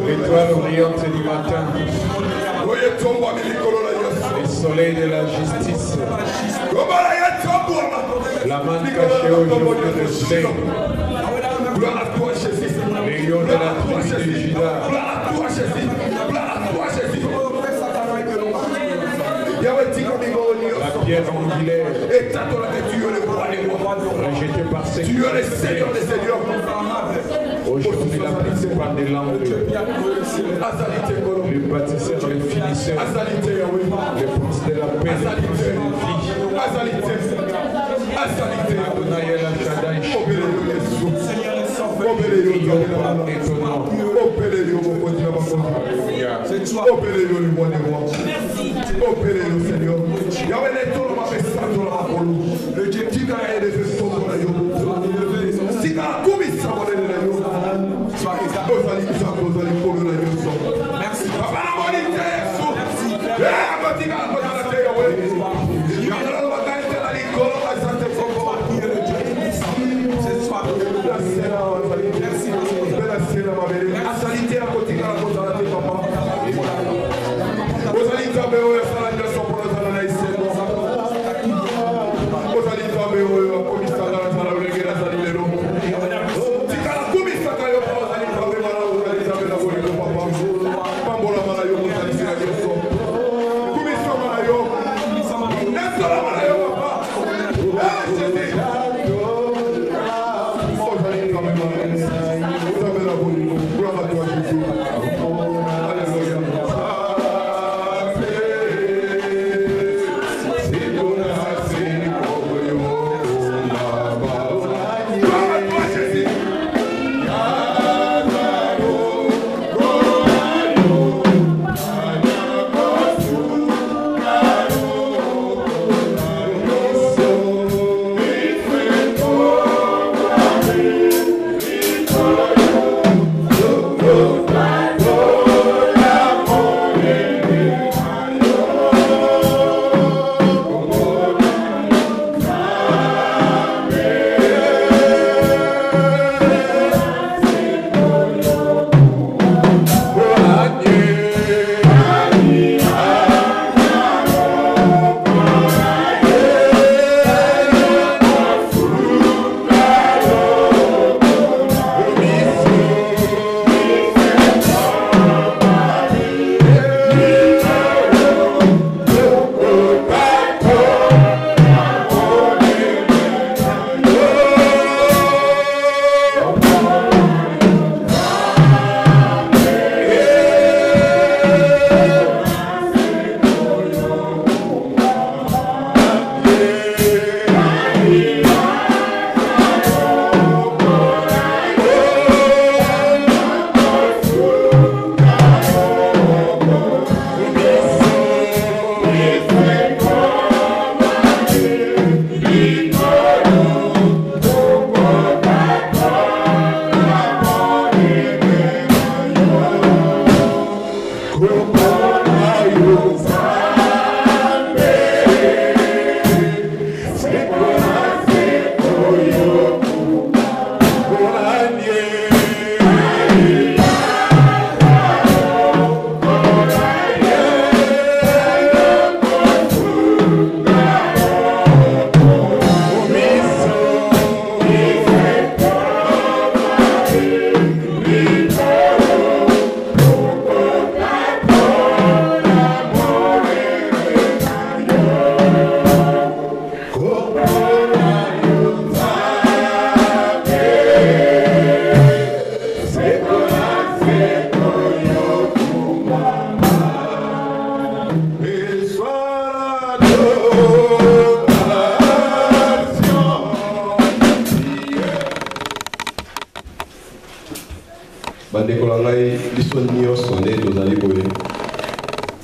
L'étoile brillante du matin. Le soleil de la justice. La manne cachée au jour de l'esprit. Le lion de la Jésus. Gloire à toi, Jésus. Gloire à toi, Jésus. La pierre angulaire, rejetée par ses Tu es le Seigneur des Seigneurs. aujourd'hui la principale des langues, le bâtisseur, le finisseur, le prince de la paix, le prince de vie. Adonai El Shaddai, étonnant. Opérez-le, le roi des rois. Opérez-le, Seigneur. Yahweh, les tours, on va faire ça, on va faire ça. Le Dieu qui a aidé ce son, on va faire ça. Si tu as tout mis ça, on va faire ça. Merci. Papa, la bonne idée, merci.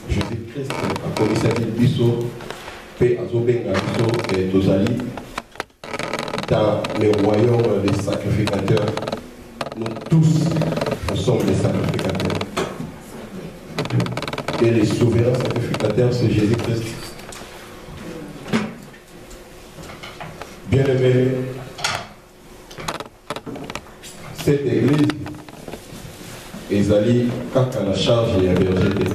Jésus-Christ a commissaire biso pe azobenga biso et tozali dans le royaume des sacrificateurs. Nous tous, nous sommes des sacrificateurs. Et les souverains sacrificateurs, c'est Jésus-Christ. Bien-aimés, cette église ezali kaka la charge ya berger te.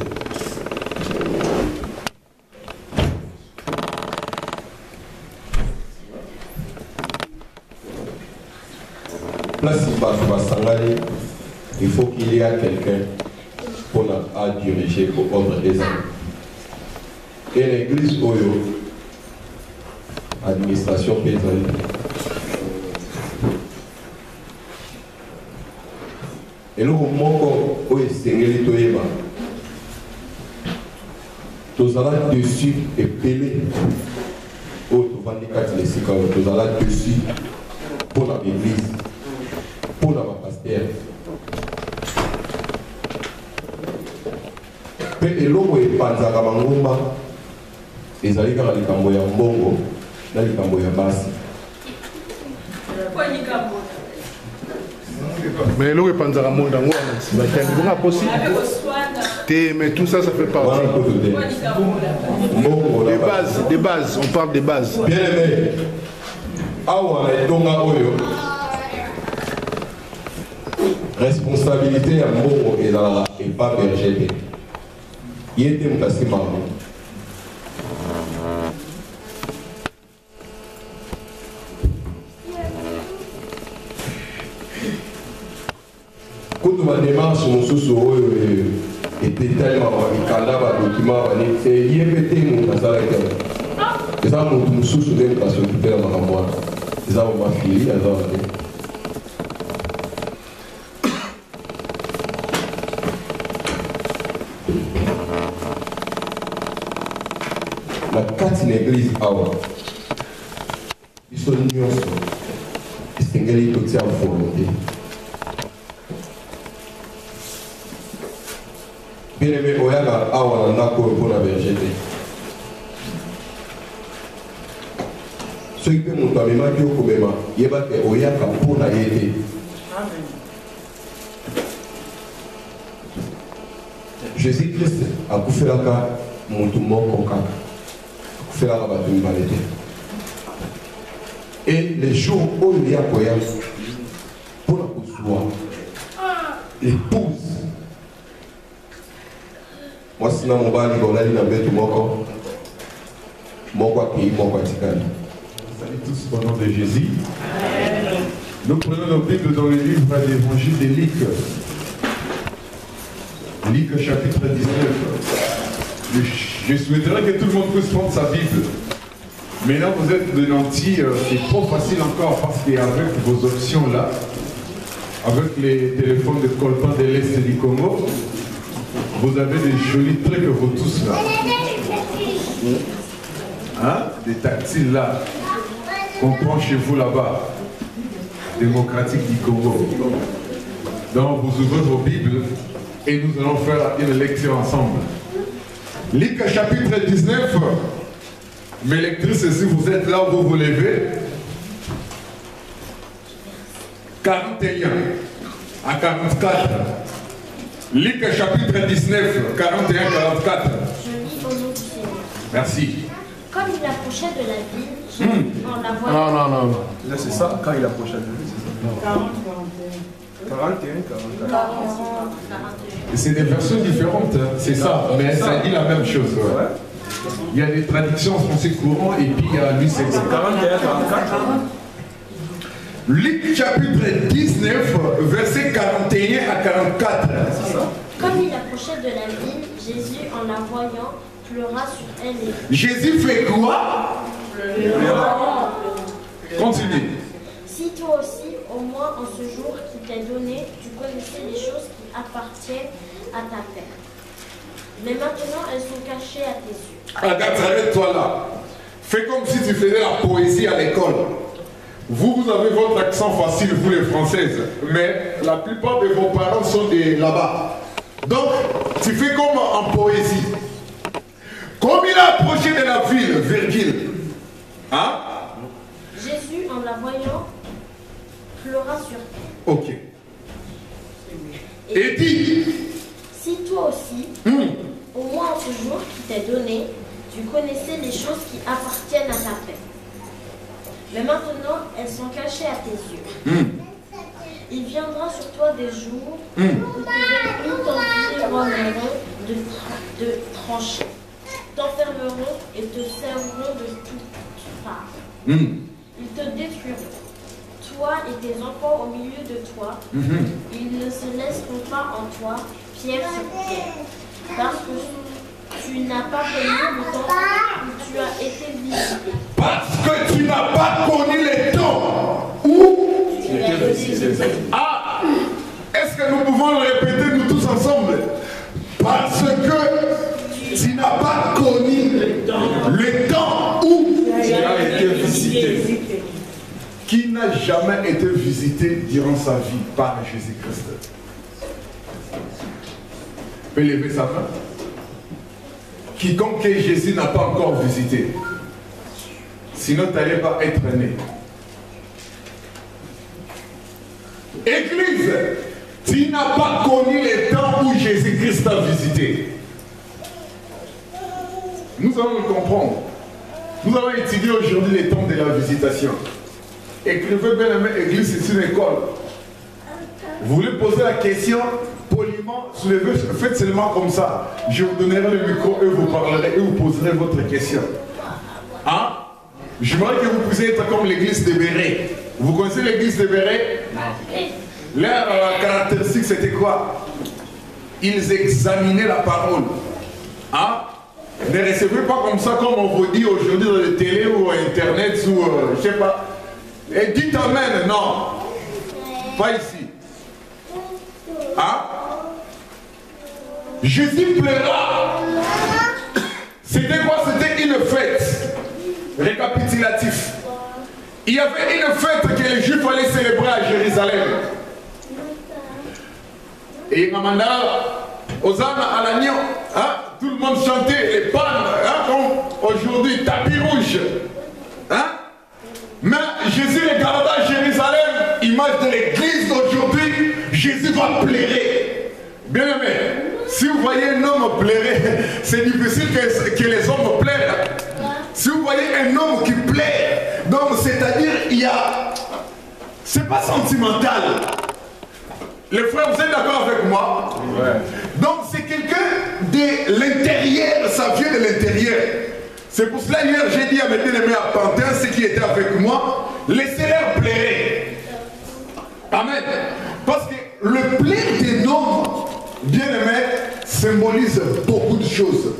Place bato basangani il faut qu'il y ait quelqu'un pour diriger pour ordre des hommes. Et l'église Oyo, administration paysanne. Et le moment où il s'est toyeba, tous allons dessus et pelé. Oh, tu vas dire que tous allons dessus pour l'église, pour la pasteur. Et l'homme est panzaka mangomba, ils allaient dans les camboya mbongo, dans les camboya bassi. Mais l'eau est panzara mondango, mais tout ça, ça fait partie. Des bases, on parle des bases. Bien aimé, awa na tonga oyo, responsabilité à mbongo et pas berger. Il était un passé marrant. Quand ma démarche sur était tellement document, c'est IEPT mon passage. Et ça, mon sous même parce que tu fais la moi. Et ça, on m'a filé, la carte de l'église awa ils sont nuancés et c'est une toute sa volonté. Bien aimé oyala awa na nako pour la bergerie ceux qui peuvent monter même Dieu comme même yeba que oyaka pour la aider. Jésus-Christ a bouffé la carte mon tout mort conquête. Et les jours où il y a pour la pousse l'épouse. Moi, si mon bali, on a dit dans le Salut tous au nom de Jésus. Nous prenons nos Bibles dans le livre de l'évangile de Luc. Luc chapitre 19. Je souhaiterais que tout le monde puisse prendre sa Bible. Maintenant, vous êtes de nantis, c'est trop facile encore parce qu'avec vos options là, avec les téléphones de colpin de l'Est du Congo, vous avez des jolis trucs vous tous là. Hein? Des tactiles là, qu'on prend chez vous là-bas, démocratique du Congo. Donc, vous ouvrez vos Bibles et nous allons faire une lecture ensemble. Luc chapitre 19, mes lectrices, si vous êtes là, vous vous levez. 41 à 44. Luc chapitre 19, 41 à 44. Je lis au nom du Seigneur. Merci. Comme il approchait de la ville, Jésus, en la voyant... Non. Là, c'est ça, quand il approchait de lui, c'est ça. 41, 44. C'est des versions différentes, hein. C'est ça, mais ça dit la même chose. Ouais. Il y a des traductions en français courant et puis il y a lui c'est 41, 44. Luc chapitre 19, verset 41 à 44. C'est ça. Comme il approchait de la ville, Jésus, en la voyant, pleura sur elle et... Jésus fait quoi? Continue. Si toi aussi, au moins en ce jour qui t'est donné, tu connaissais les choses qui appartiennent à ta paix. Mais maintenant, elles sont cachées à tes yeux. Regarde, arrête-toi là. Fais comme si tu faisais la poésie à l'école. Vous avez votre accent facile, vous les Françaises, mais la plupart de vos parents sont là-bas. Donc, tu fais comme en poésie. Comme il a approché de la ville, virgule. Hein? Jésus, en la voyant, pleura sur elle. Ok. Et dit, si toi aussi, au moins en ce jour qui t'est donné, tu connaissais les choses qui appartiennent à ta paix. Mais maintenant, elles sont cachées à tes yeux. Il viendra sur toi des jours où tes ennemis t'environneront de tranchées, t'enfermeront et te serviront de toutes parts. Ils te détruiront. toi et tes enfants au milieu de toi, ils ne se laisseront pas en toi, pierre sur pierre, parce que tu n'as pas connu le temps où tu as été visité. Parce que tu n'as pas connu les temps où Tu as été visité. Ah, est-ce que nous pouvons le répéter nous tous ensemble? Parce que tu n'as pas connu le temps où Tu as été visité. Qui n'a jamais été visité durant sa vie par Jésus-Christ? Peut lever sa main. Quiconque Jésus n'a pas encore visité. Sinon, tu n'allais pas être né. Église, tu n'as pas connu les temps où Jésus-Christ t'a visité. Nous allons le comprendre. Nous allons étudier aujourd'hui les temps de la visitation. Écrivez bien aimé, Église, c'est une école. Vous voulez poser la question poliment, soulevez, faites seulement comme ça. Je vous donnerai le micro et vous parlerez et vous poserez votre question. Hein? J'aimerais que vous puissiez être comme l'église de Béret. Vous connaissez l'église de Béret? Leur caractéristique, c'était quoi? Ils examinaient la parole. Hein? Ne recevez pas comme ça, comme on vous dit aujourd'hui dans les télé ou internet ou je sais pas. Et dites amen, non. Pas ici. Hein? Jésus plaira. C'était quoi? C'était une fête. Récapitulatif. Il y avait une fête que les Juifs allaient célébrer à Jérusalem. Et Mamanda, Hosanna à l'agneau, hein? Tout le monde chantait les pannes, hein? Comme aujourd'hui, tapis rouge. Hein? Mais Jésus regarda Jérusalem, image de l'église d'aujourd'hui, Jésus va plairer. Bien aimé, si vous voyez un homme plairer, c'est difficile que les hommes plairent. Si vous voyez un homme qui plaît, donc c'est-à-dire il y a... C'est pas sentimental. Les frères, vous êtes d'accord avec moi? Ouais. Donc c'est quelqu'un de l'intérieur, ça vient de l'intérieur. C'est pour cela hier j'ai dit à mes bien-aimés à Pantin, ceux qui étaient avec moi, laissez-leur plairer. Amen. Parce que le plaire des hommes, bien-aimés, symbolise beaucoup de choses.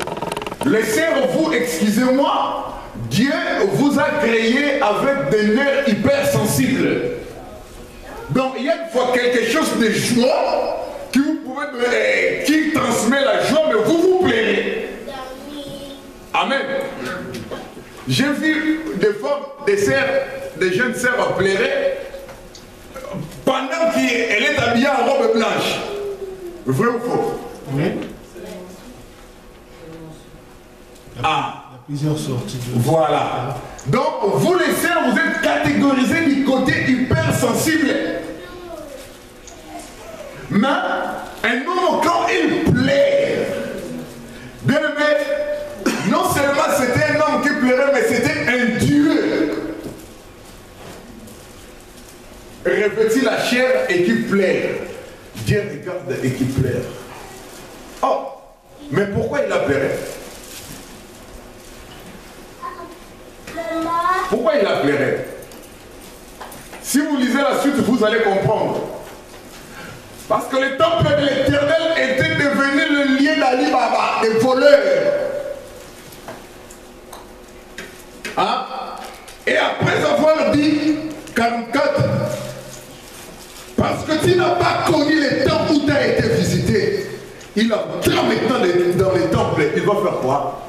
Laissez-vous, excusez-moi, Dieu vous a créé avec des nerfs hypersensibles. Donc il y a une fois quelque chose de joie qui vous pouvez donner, qui transmet la joie, mais vous vous plairez. Amen. J'ai vu des femmes, des sœurs, des jeunes sœurs pleurer pendant qu'elle est habillée en robe blanche. Vrai ou faux? Oui. Ah. Il y a plusieurs sorties de... Voilà. Donc, vous les sœurs, vous êtes catégorisés du côté hypersensible. Mais un homme, quand il plaît, bien aimé, non seulement c'était un homme qui plairait, mais c'était un Dieu. Revêtit la chair et qui plaît. Dieu regarde et qui plaît. Oh, mais pourquoi il a pleuré? Pourquoi il a pleuré? Si vous lisez la suite, vous allez comprendre. Parce que le temple de l'Éternel était devenu le lieu d'Ali Baba, des voleurs. Hein? Et après avoir dit 44, parce que tu n'as pas connu les temps où tu as été visité, il entre maintenant dans les temples, il va faire quoi?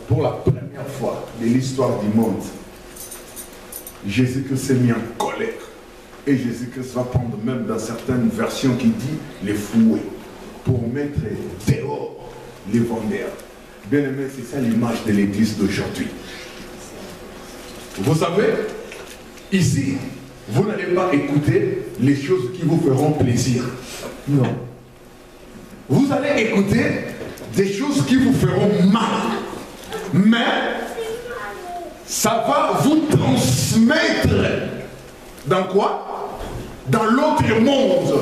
Pour la première fois de l'histoire du monde, Jésus-Christ s'est mis en colère. Et Jésus-Christ va prendre même dans certaines versions qui dit les fouets pour mettre dehors les vendeurs. Bien aimé, c'est ça l'image de l'église d'aujourd'hui. Vous savez, ici, vous n'allez pas écouter les choses qui vous feront plaisir. Non. Vous allez écouter des choses qui vous feront mal. Mais ça va vous transmettre dans quoi? Dans l'autre monde.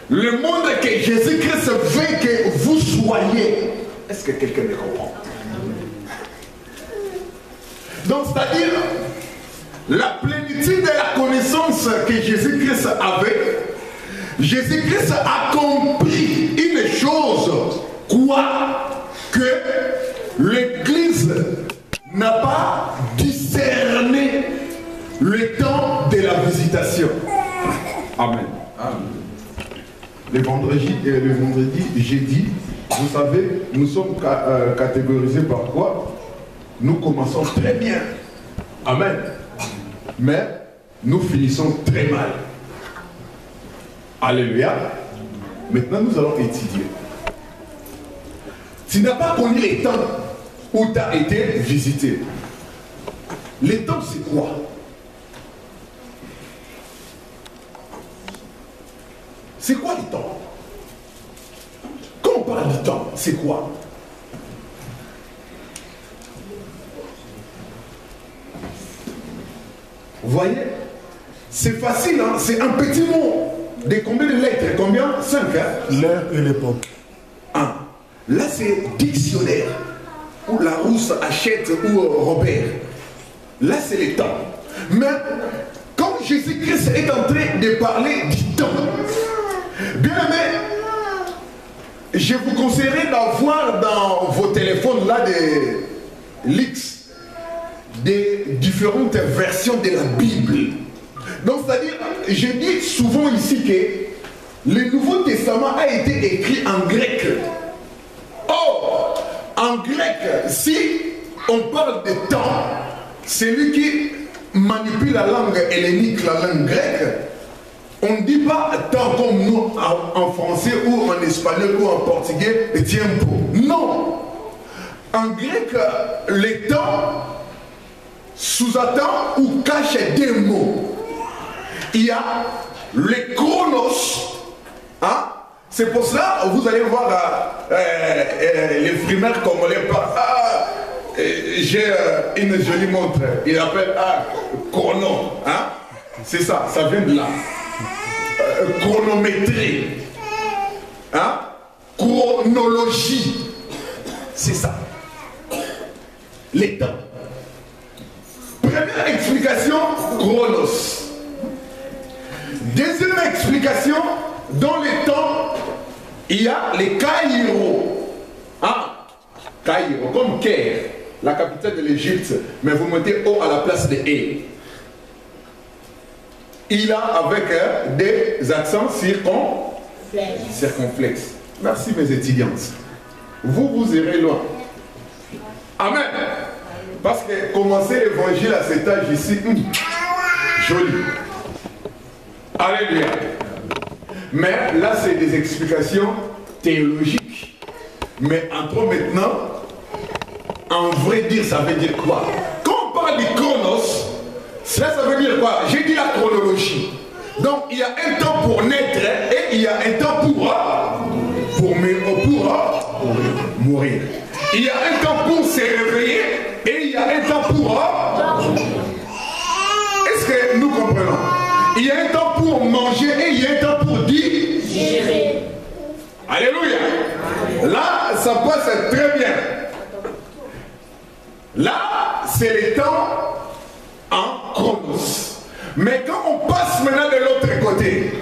Le monde que Jésus-Christ veut que vous soyez. Est-ce que quelqu'un me comprend? Donc c'est-à-dire, la plénitude de la connaissance que Jésus-Christ avait, Jésus-Christ a compris une chose, quoi? Que l'Église n'a pas discerné le temps de la visitation. Amen. Le vendredi, jeudi, vous savez, nous sommes catégorisés par quoi? Nous commençons très bien. Amen. Mais nous finissons très mal. Alléluia. Maintenant, nous allons étudier. Tu n'as pas connu les temps où tu as été visité. Les temps, c'est quoi? C'est quoi les temps? Quand on parle du temps, c'est quoi? Vous voyez? C'est facile, hein? C'est un petit mot. De combien de lettres? Combien? 5, hein? L'heure et l'époque. 1. Là, c'est dictionnaire. Ou Larousse achète ou Robert. Là, c'est les temps. Mais quand Jésus-Christ est en train de parler du temps, bien aimé, je vous conseillerais d'avoir dans vos téléphones là des leaks, des différentes versions de la Bible. Donc, c'est-à-dire, je dis souvent ici que le Nouveau Testament a été écrit en grec. Or, en grec, si on parle de temps, celui qui manipule la langue hellénique, la langue grecque, on ne dit pas temps comme nous en français ou en espagnol ou en portugais, tiempo. Non. En grec, le temps sous-attend ou cache des mots. Il y a le chronos. Hein? C'est pour cela que vous allez voir les primaires comme on les parle. J'ai une jolie montre. Il appelle chrono. Hein? C'est ça, ça vient de là. Chronométrie. Hein? Chronologie. C'est ça. Les temps. Première explication, chronos. Deuxième explication, dans les temps, il y a les Caïro. Ah, Caïro, comme Caire, la capitale de l'Égypte, mais vous mettez O à la place de E. Il a avec des accents circonflexes. Merci mes étudiantes. Vous irez loin. Amen. Parce que commencer l'évangile à cet âge ici, joli. Alléluia. Mais là, c'est des explications théologiques. Mais entrons maintenant, en vrai dire, ça veut dire quoi? Quand on parle du chronos, ça veut dire quoi? J'ai dit la chronologie. Donc, il y a un temps pour naître et il y a un temps pour mourir. Il y a un temps pour se réveiller et il y a un temps pour... Est-ce que nous comprenons? Il y a un temps pour manger et il y a un temps pour digérer. Alléluia. Là, ça passe très bien. Là, c'est le temps en chronos. Mais quand on passe maintenant de l'autre côté,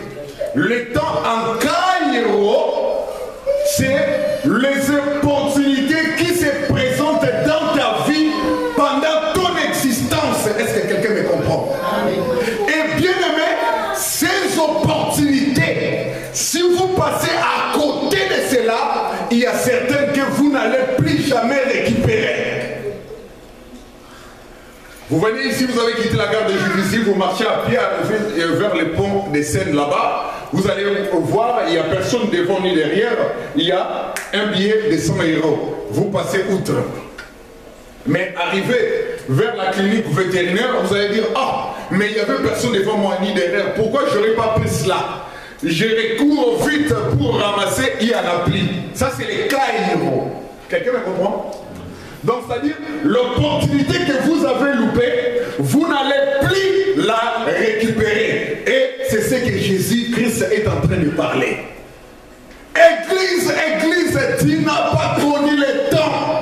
le temps en Caïro, c'est les opportunités qui se présentent dans ta vie pendant ton existence. Est-ce que quelqu'un me comprend? Et bien aimé, ces opportunités, si vous passez à côté de cela, il y a certaines que vous n'allez plus jamais récupérer. Vous venez ici, vous avez quitté la gare de Juvisy, vous marchez à pied vers le pont des Seines là-bas. Vous allez voir, il n'y a personne devant ni derrière. Il y a un billet de 100 €. Vous passez outre. Mais arrivé vers la clinique vétérinaire, vous allez dire, ah, mais il n'y avait personne devant moi ni derrière. Pourquoi je n'aurais pas pris cela? Je recours vite pour ramasser, il y en a plus. Ça, c'est les Caïro. Quelqu'un me comprend? Donc, c'est-à-dire, l'opportunité que vous avez loupée, vous n'allez plus la récupérer. Et c'est ce que Jésus-Christ est en train de parler. Église, Église, tu n'as pas connu le temps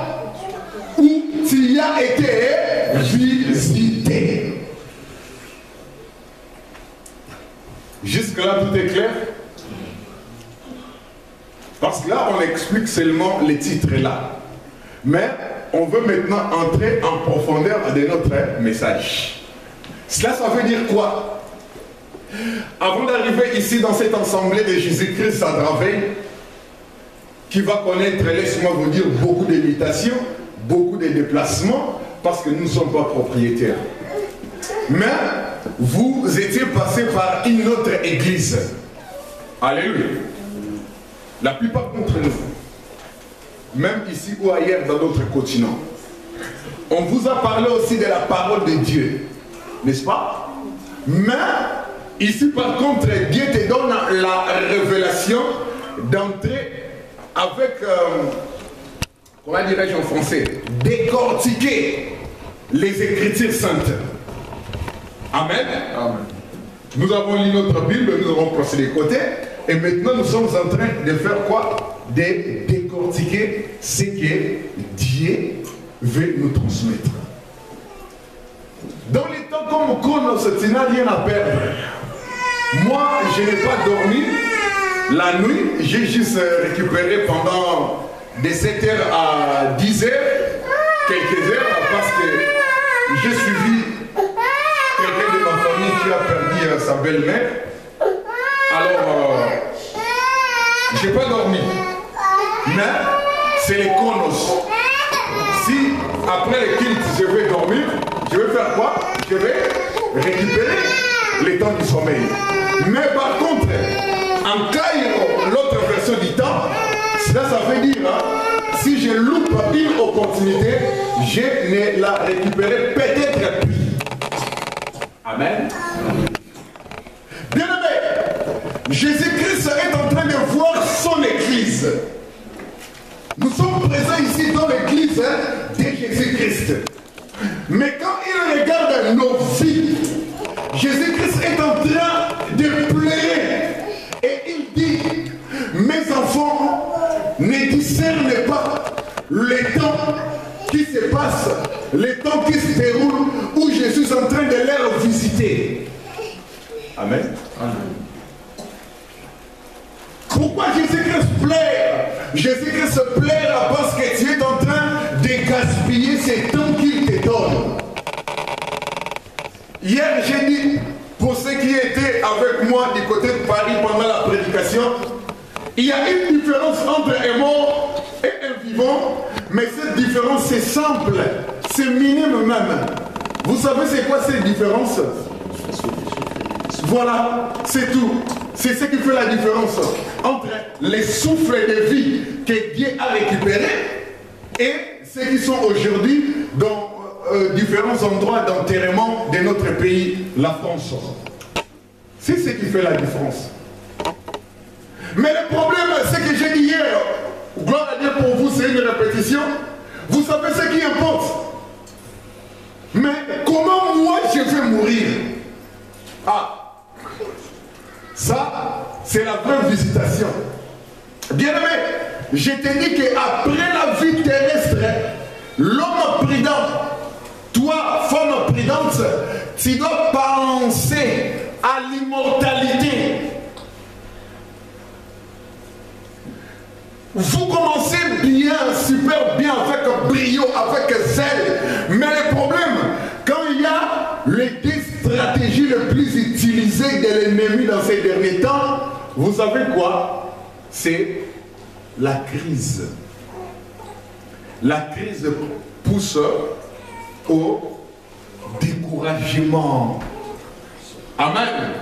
où tu y as été visité. Jusque-là, tout est clair? Parce que là, on explique seulement les titres là. Mais on veut maintenant entrer en profondeur de notre message. Cela, ça veut dire quoi? Avant d'arriver ici dans cette assemblée de Jésus-Christ à Draveil, qui va connaître, laisse-moi vous dire, beaucoup d'imitations, beaucoup de déplacements, parce que nous ne sommes pas propriétaires. Mais vous étiez passé par une autre église. Alléluia. La plupart d'entre nous, même ici ou ailleurs dans d'autres continents, on vous a parlé aussi de la parole de Dieu, n'est-ce pas? Mais ici par contre, Dieu te donne la révélation d'entrer avec, comment dirais-je en français, décortiquer les Écritures saintes. Amen. Amen. Nous avons lu notre Bible, nous avons procédé de côté, et maintenant nous sommes en train de faire quoi? De décortiquer ce que Dieu veut nous transmettre. Dans les temps comme Chronos, tu n'as rien à perdre. Moi, je n'ai pas dormi la nuit, j'ai juste récupéré pendant de 7h à 10h, quelques heures, parce que j'ai suivi quelqu'un de ma famille qui a perdu sa belle-mère. Alors, j'ai pas dormi. Mais c'est les chronos. Si après le culte je vais dormir, je vais faire quoi? Je vais récupérer les temps du sommeil. Mais par contre, en Caïro, l'autre version du temps, cela ça veut dire, si je loupe une opportunité, je ne la récupérerai peut-être plus. Amen. Bien-aimé, Jésus-Christ est en train de voir son église. Nous sommes présents ici dans l'église de Jésus-Christ. Mais quand il regarde nos vies, Jésus-Christ est en train de pleurer. Et il dit, mes enfants, ne discernent pas les temps qui se passent, les temps qui se déroulent, où je suis en train de leur visiter. Amen. Amen. Pourquoi Jésus-Christ pleure? Jésus-Christ pleure parce que tu es en train de gaspiller ces temps qu'il te donne. Hier, j'ai dit, pour ceux qui étaient avec moi du côté de Paris pendant la prédication, il y a une différence entre un mort et un vivant, mais cette différence c'est simple, c'est minime même. Vous savez c'est quoi cette différence? Voilà, c'est tout. C'est ce qui fait la différence entre les souffles de vie que Dieu a récupérés et ceux qui sont aujourd'hui dans différents endroits d'enterrement de notre pays, la France. C'est ce qui fait la différence. Mais le problème, c'est que j'ai dit hier, gloire à Dieu pour vous, c'est une répétition. Vous savez ce qui importe. Mais comment moi je vais mourir? Ah, ça, c'est la vraie visitation. Bien-aimé, je te dis qu'après la vie terrestre, l'homme prudent, toi, femme prudente, tu dois penser à l'immortalité. Vous commencez bien, super bien, avec brio, avec zèle. Mais le problème, quand il y a les deux stratégies les plus utilisées de l'ennemi dans ces derniers temps, vous savez quoi? C'est la crise. La crise pousse au découragement. Amen.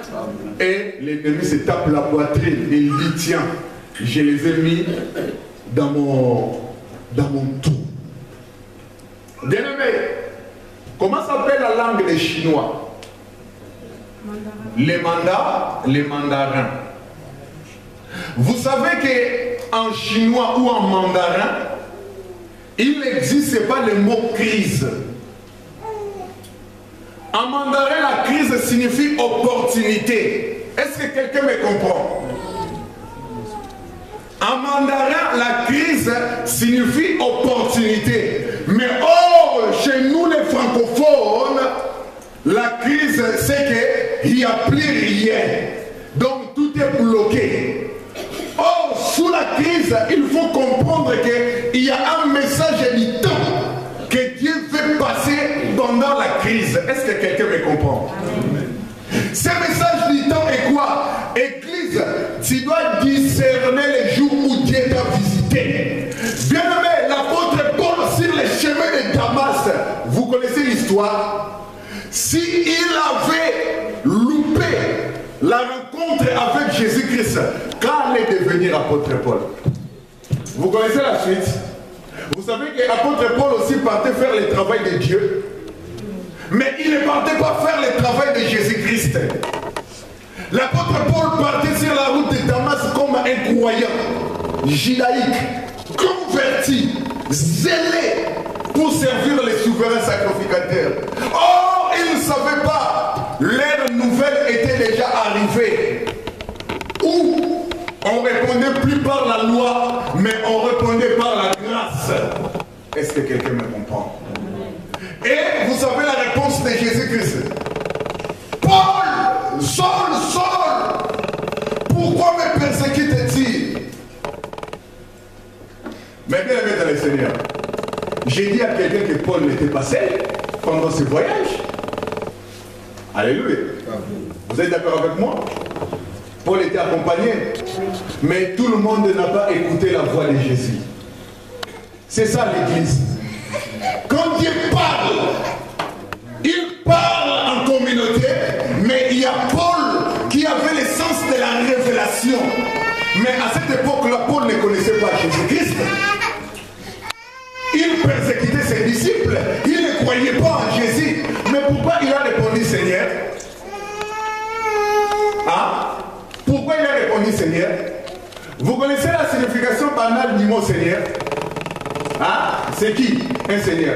Et l'ennemi se tape la poitrine et il dit tiens, je les ai mis dans mon tout. Bien-aimé, comment s'appelle la langue des Chinois? Les mandarins. Vous savez qu'en chinois ou en mandarin, il n'existe pas le mot crise. En mandarin, la crise signifie opportunité. Est-ce que quelqu'un me comprend? En mandarin, la crise signifie opportunité. Mais or, chez nous les francophones, la crise c'est qu'il n'y a plus rien. Donc tu dois discerner les jours où Dieu t'a visité. Bien aimé, l'apôtre Paul sur les chemins de Damas, vous connaissez l'histoire. S'il avait loupé la rencontre avec Jésus-Christ, quand allait devenir apôtre Paul? Vous connaissez la suite. Vous savez que l'apôtre Paul aussi partait faire le travail de Dieu. Mais il ne partait pas faire le travail de Jésus-Christ. L'apôtre Paul partait sur la route de Damas comme un croyant, judaïque, converti, zélé pour servir les souverains sacrificateurs. Or, il ne savait pas, l'ère nouvelle était déjà arrivée, où on ne répondait plus par la loi, mais on répondait par la grâce. Est-ce que quelqu'un me comprend? Et vous savez la réponse de Jésus-Christ. Paul, Saul, Saul, pourquoi me persécutes-tu? Mais bien aimé dans le Seigneur, j'ai dit à quelqu'un que Paul n'était pas seul pendant ce voyage. Alléluia. Vous êtes d'accord avec moi? Paul était accompagné, mais tout le monde n'a pas écouté la voix de Jésus. C'est ça l'Église. Quand Dieu parle, il parle en communauté, mais il y a Paul qui avait le sens de la révélation. Mais à cette époque-là, Paul ne connaissait pas Jésus-Christ. Il persécutait ses disciples. Il ne croyait pas en Jésus. Mais pourquoi il a répondu Seigneur? Hein? Pourquoi il a répondu Seigneur? Vous connaissez la signification banale du mot Seigneur? Hein? C'est qui un Seigneur?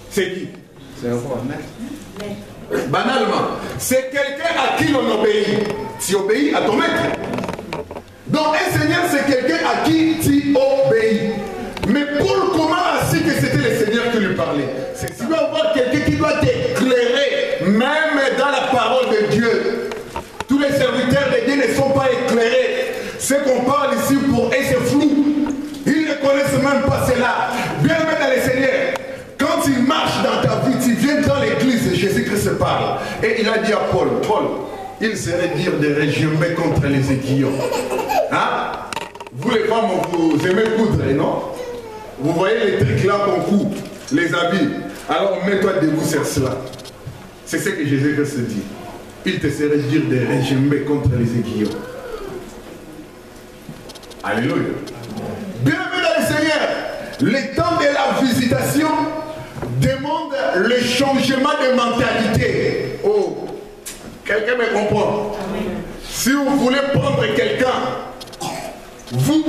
C'est qui? C'est un roi, maître. Banalement, c'est quelqu'un à qui l'on obéit. Tu obéis à ton maître. Donc un Seigneur, c'est quelqu'un à qui tu obéis. Mais Paul, comment a su que c'était le Seigneur qui lui parlait? C'est que tu dois avoir quelqu'un qui doit t'éclairer, même dans la parole de Dieu. Tous les serviteurs de Dieu ne sont pas éclairés. Ce qu'on parle ici pour eux, c'est flou. Ils ne connaissent même pas cela. Bien aimé dans le Seigneur, quand tu marches dans ta vie, tu viens dans l'église, Jésus-Christ parle. Et il a dit à Paul, Paul, il serait dire de régimer contre les aiguillons. Hein? Vous les femmes, vous aimez coudre, non? Vous voyez les trucs là qu'on coud, les habits. Alors mets-toi debout sur cela. C'est ce que Jésus-Christ dit. Il te serait dire de régimer contre les aiguillons. Alléluia. Bienvenue dans le Seigneur. Le temps de la visitation demande le changement de mentalité. Oh, quelqu'un me comprend? Si vous voulez prendre quelqu'un, vous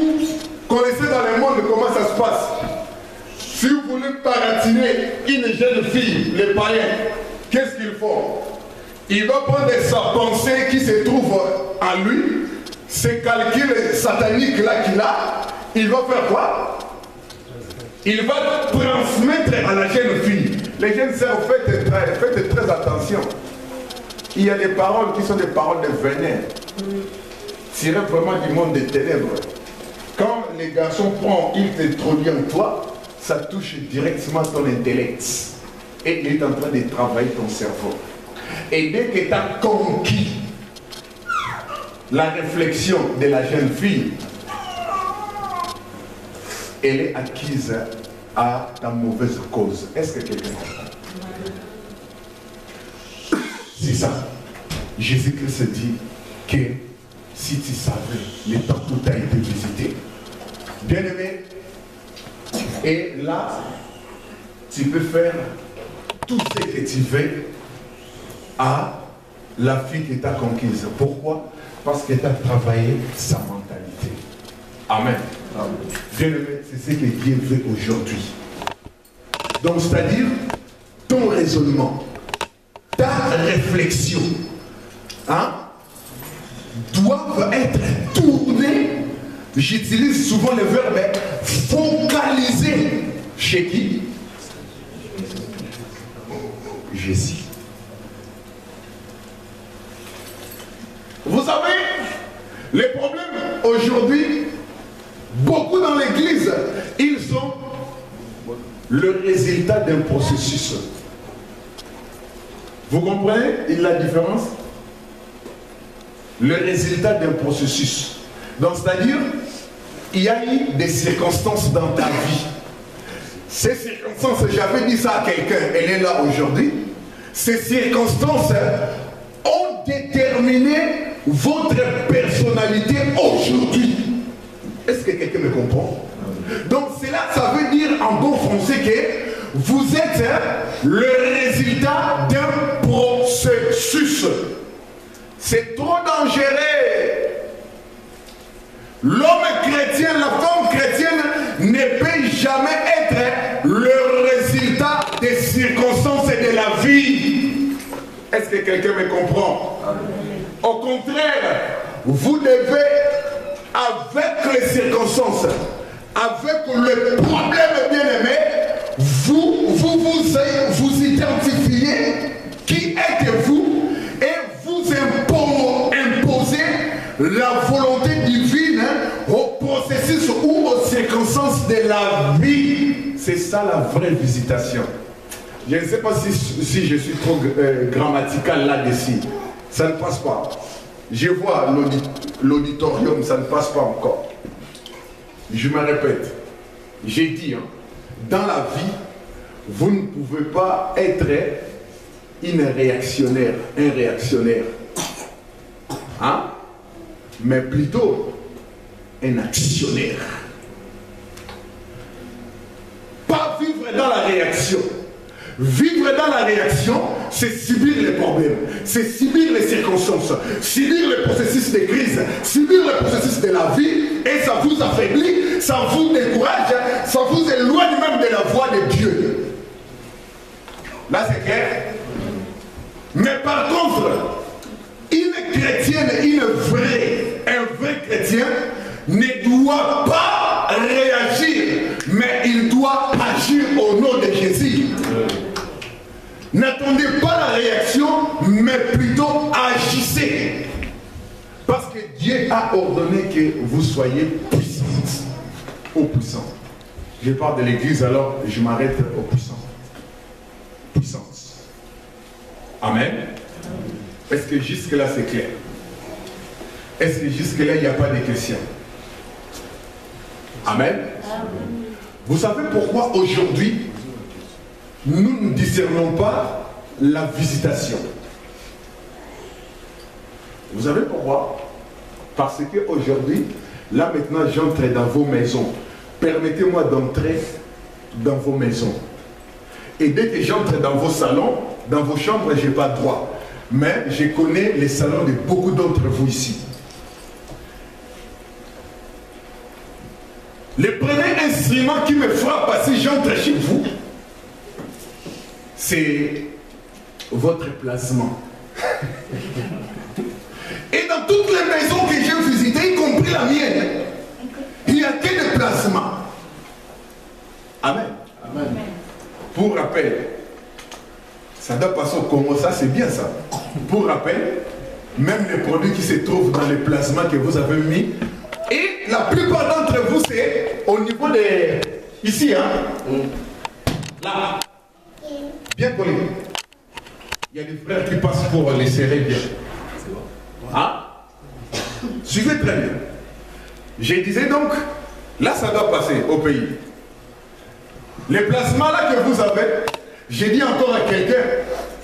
connaissez dans le monde comment ça se passe. Si vous voulez baratiner une jeune fille, les païens, qu'est-ce qu'ils font? Il va prendre sa pensée qui se trouve en lui, ces calculs sataniques là qu'il a, il va faire quoi? Il va transmettre à la jeune fille. Les jeunes sœurs, faites très attention. Il y a des paroles qui sont des paroles de venin. Tirées vraiment du monde des ténèbres. Quand les garçons prennent, ils t'introduisent en toi, ça touche directement ton intellect. Et il est en train de travailler ton cerveau. Et dès que tu as conquis la réflexion de la jeune fille, elle est acquise à ta mauvaise cause. Est-ce que quelqu'un comprend? C'est ça. Jésus-Christ dit que si tu savais le temps où tu as été visité, bien aimé, et là, tu peux faire tout ce que tu veux à la fille qui t'a conquise. Pourquoi? Parce que tu as travaillé sa mentalité. Amen. Bien aimé, c'est ce que Dieu veut aujourd'hui. Donc, c'est-à-dire, ton raisonnement, ta réflexion, hein, doivent être tournés. J'utilise souvent le verbe focaliser. Chez qui? Jésus. Vous savez, les problèmes aujourd'hui, beaucoup dans l'église, ils sont le résultat d'un processus. Vous comprenez la différence? le résultat d'un processus. Donc, c'est-à-dire, il y a eu des circonstances dans ta vie. Ces circonstances, j'avais dit ça à quelqu'un, elle est là aujourd'hui. Ces circonstances ont déterminé votre personnalité aujourd'hui. Est-ce que quelqu'un me comprend? Donc cela, ça veut dire en bon français que vous êtes le résultat d'un processus. C'est trop dangereux. L'homme chrétien, la femme chrétienne ne peut jamais être le résultat des circonstances et de la vie. Est-ce que quelqu'un me comprend? Au contraire, vous devez, avec les circonstances, avec le problème bien-aimé, vous identifiez qui êtes-vous et vous imposez la volonté divine au processus ou aux circonstances de la vie. C'est ça la vraie visitation. Je ne sais pas si je suis trop grammatical là-dessus. Ça ne passe pas. Je vois l'auditorium, ça ne passe pas encore. Je me répète. J'ai dit, hein, dans la vie, vous ne pouvez pas être un réactionnaire. Hein? Mais plutôt un actionnaire. Pas vivre dans la réaction. Vivre dans la réaction, c'est subir les problèmes, c'est subir les circonstances, subir le processus de crise, subir le processus de la vie, et ça vous affaiblit, ça vous décourage, ça vous éloigne même de la voie de Dieu. Là, c'est clair. Mais par contre, une chrétienne, un vrai chrétien ne doit pas réagir, mais il doit agir au nom de Jésus. N'attendez pas la réaction, mais plutôt agissez. Parce que Dieu a ordonné que vous soyez puissantes. Aux puissants. Je parle de l'église, alors je m'arrête aux puissants. Puissance. Amen. Est-ce que jusque-là c'est clair? Est-ce que jusque-là il n'y a pas de questions? Amen. Vous savez pourquoi aujourd'hui nous ne discernons pas la visitation? Vous savez pourquoi? Parce qu'aujourd'hui, là maintenant j'entre dans vos maisons. Permettez-moi d'entrer dans vos maisons. Et dès que j'entre dans vos salons, dans vos chambres, je n'ai pas droit. Mais je connais les salons de beaucoup d'entre vous ici. Le premier instrument qui me frappe si j'entre chez vous, c'est votre placement. Et dans toutes les maisons que j'ai visitées, y compris la mienne, il n'y a que des placements. Amen. Amen. Pour rappel, ça doit passer au Congo, ça c'est bien ça. Pour rappel, même les produits qui se trouvent dans les placements que vous avez mis, et la plupart d'entre vous, c'est au niveau des... Ici, hein. Là. Bien collé. Il y a des frères qui passent pour les serrer bien. Ah. Suivez très bien. Je disais donc, là ça doit passer au pays. Les placements là que vous avez, j'ai dit encore à quelqu'un,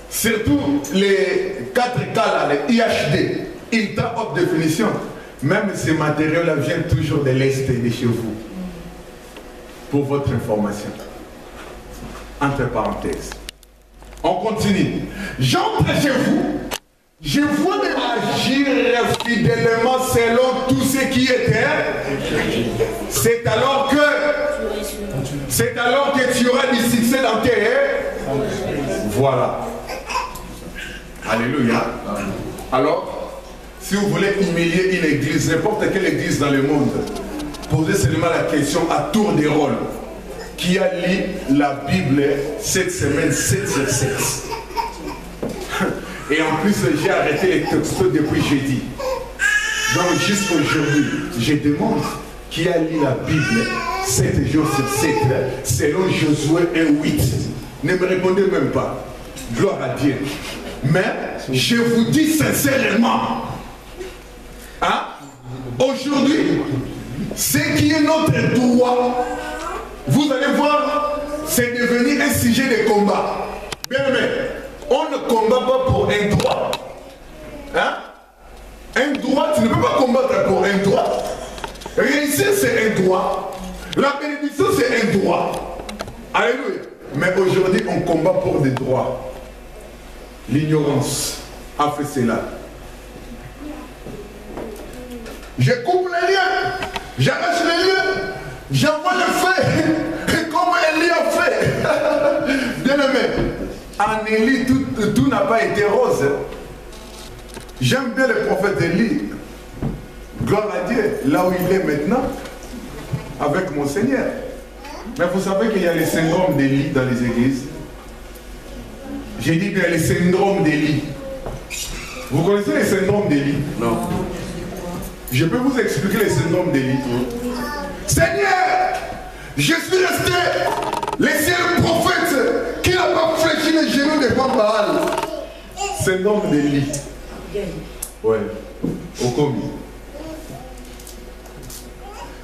surtout les 4K là, les IHD, Ultra Haute Définition, même ces matériaux-là viennent toujours de l'Est et de chez vous. Pour votre information. Entre parenthèses. On continue. J'entre chez vous, je vois agir fidèlement selon tout ce qui était. C'est alors que tu auras du succès dans tes rêves. Voilà. Alléluia. Alors, si vous voulez humilier une église, n'importe quelle église dans le monde, posez seulement la question à tour de rôle. Qui a lu la Bible cette semaine 7 sur 7? Et en plus, j'ai arrêté les textos depuis jeudi. Donc, jusqu'aujourd'hui, je demande qui a lu la Bible 7 jours sur 7, selon Josué 1:8. Ne me répondez même pas. Gloire à Dieu. Mais, je vous dis sincèrement, Hein? Aujourd'hui, ce qui est notre droit, vous allez voir, c'est devenu un sujet de combat. Bien aimé, on ne combat pas pour un droit. Hein? Un droit, tu ne peux pas combattre pour un droit. Réussir, c'est un droit. La bénédiction, c'est un droit. Alléluia. Mais aujourd'hui, on combat pour des droits. L'ignorance a fait cela. Je coupe les liens, j'arrache les liens, j'envoie le feu, comme Élie a fait. Bien aimé, en Élie, tout n'a pas été rose. J'aime bien le prophète Élie. Gloire à Dieu, là où il est maintenant, avec mon Seigneur. Mais vous savez qu'il y a les syndromes d'Élie dans les églises. J'ai dit qu'il y a les syndromes d'Élie. Vous connaissez les syndromes d'Élie? Non. Je peux vous expliquer les syndromes d'Élie. Seigneur, je suis resté le seul prophète qui n'a pas fléchi les genoux devant Baal. Syndrome d'Élie. Ouais, au commis.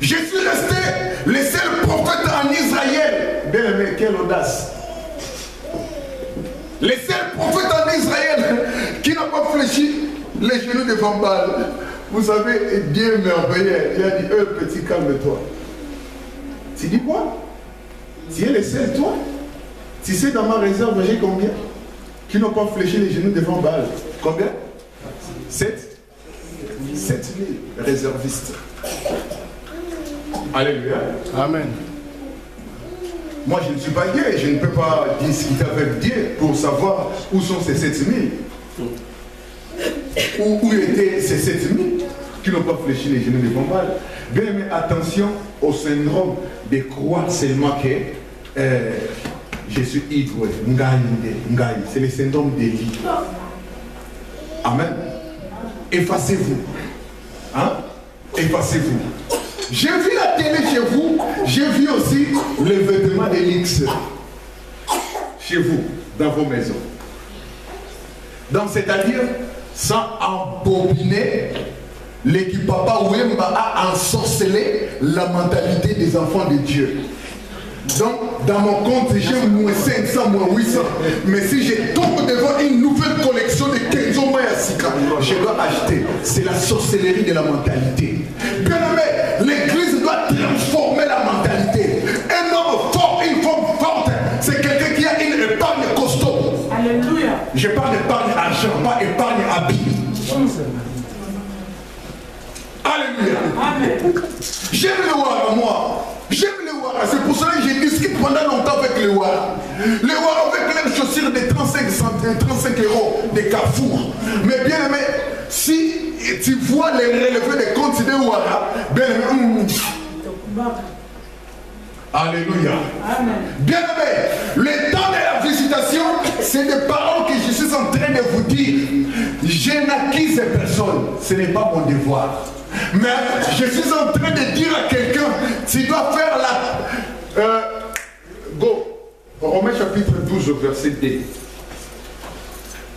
Je suis resté le seul prophète en Israël. Bien aimé, quelle audace. Le seul prophète en Israël qui n'a pas fléchi les genoux devant Baal. Vous savez, Dieu merveilleux. Il a dit, petit, calme-toi. Tu dis quoi? Tu es le seul, toi? Tu sais, dans ma réserve, j'ai combien? Qui n'ont pas fléchi les genoux devant Baal. Combien? 7 000 réservistes. Alléluia. Amen. Moi, je ne suis pas Dieu. Je ne peux pas discuter avec Dieu pour savoir où sont ces 7 000. Où étaient ces 7 000 qui n'ont pas fléchi les genoux devant Baal. Bien, mais attention au syndrome de croire seulement que je suis ivre, Ngaï. C'est le syndrome d'Élie. Amen. Effacez-vous. Hein? Effacez-vous. J'ai vu la télé chez vous, j'ai vu aussi les vêtements d'Élix chez vous, dans vos maisons. Donc, c'est-à-dire, sans embobiner, l'équipe Papa Wemba a ensorcelé la mentalité des enfants de Dieu. Donc, dans mon compte, j'ai moins 500, moins 800. Mais si je tombe devant une nouvelle collection de Kenzo Mayasika, je dois acheter. C'est la sorcellerie de la mentalité. Bien aimé, l'église doit transformer la mentalité. Un homme fort, une femme forte, c'est quelqu'un qui a une épargne costaud. Alléluia. Je parle d'épargne argent, pas épargne habit. Alléluia. Amen. J'aime le Ouara, moi. J'aime le Ouara. C'est pour cela que j'ai discuté pendant longtemps avec le Ouara. Le Ouara avec leurs chaussures de 35 euros de Carrefour. Mais bien aimé, si tu vois les relevés des comptes de Ouara, bien aimé, Alléluia. Amen. Bien aimé, le temps de la visitation, c'est des paroles que je suis en train de vous dire. Je n'accuse personne. Ce n'est pas mon devoir. Mais je suis en train de dire à quelqu'un, tu dois faire la... Romains chapitre 12, verset 2.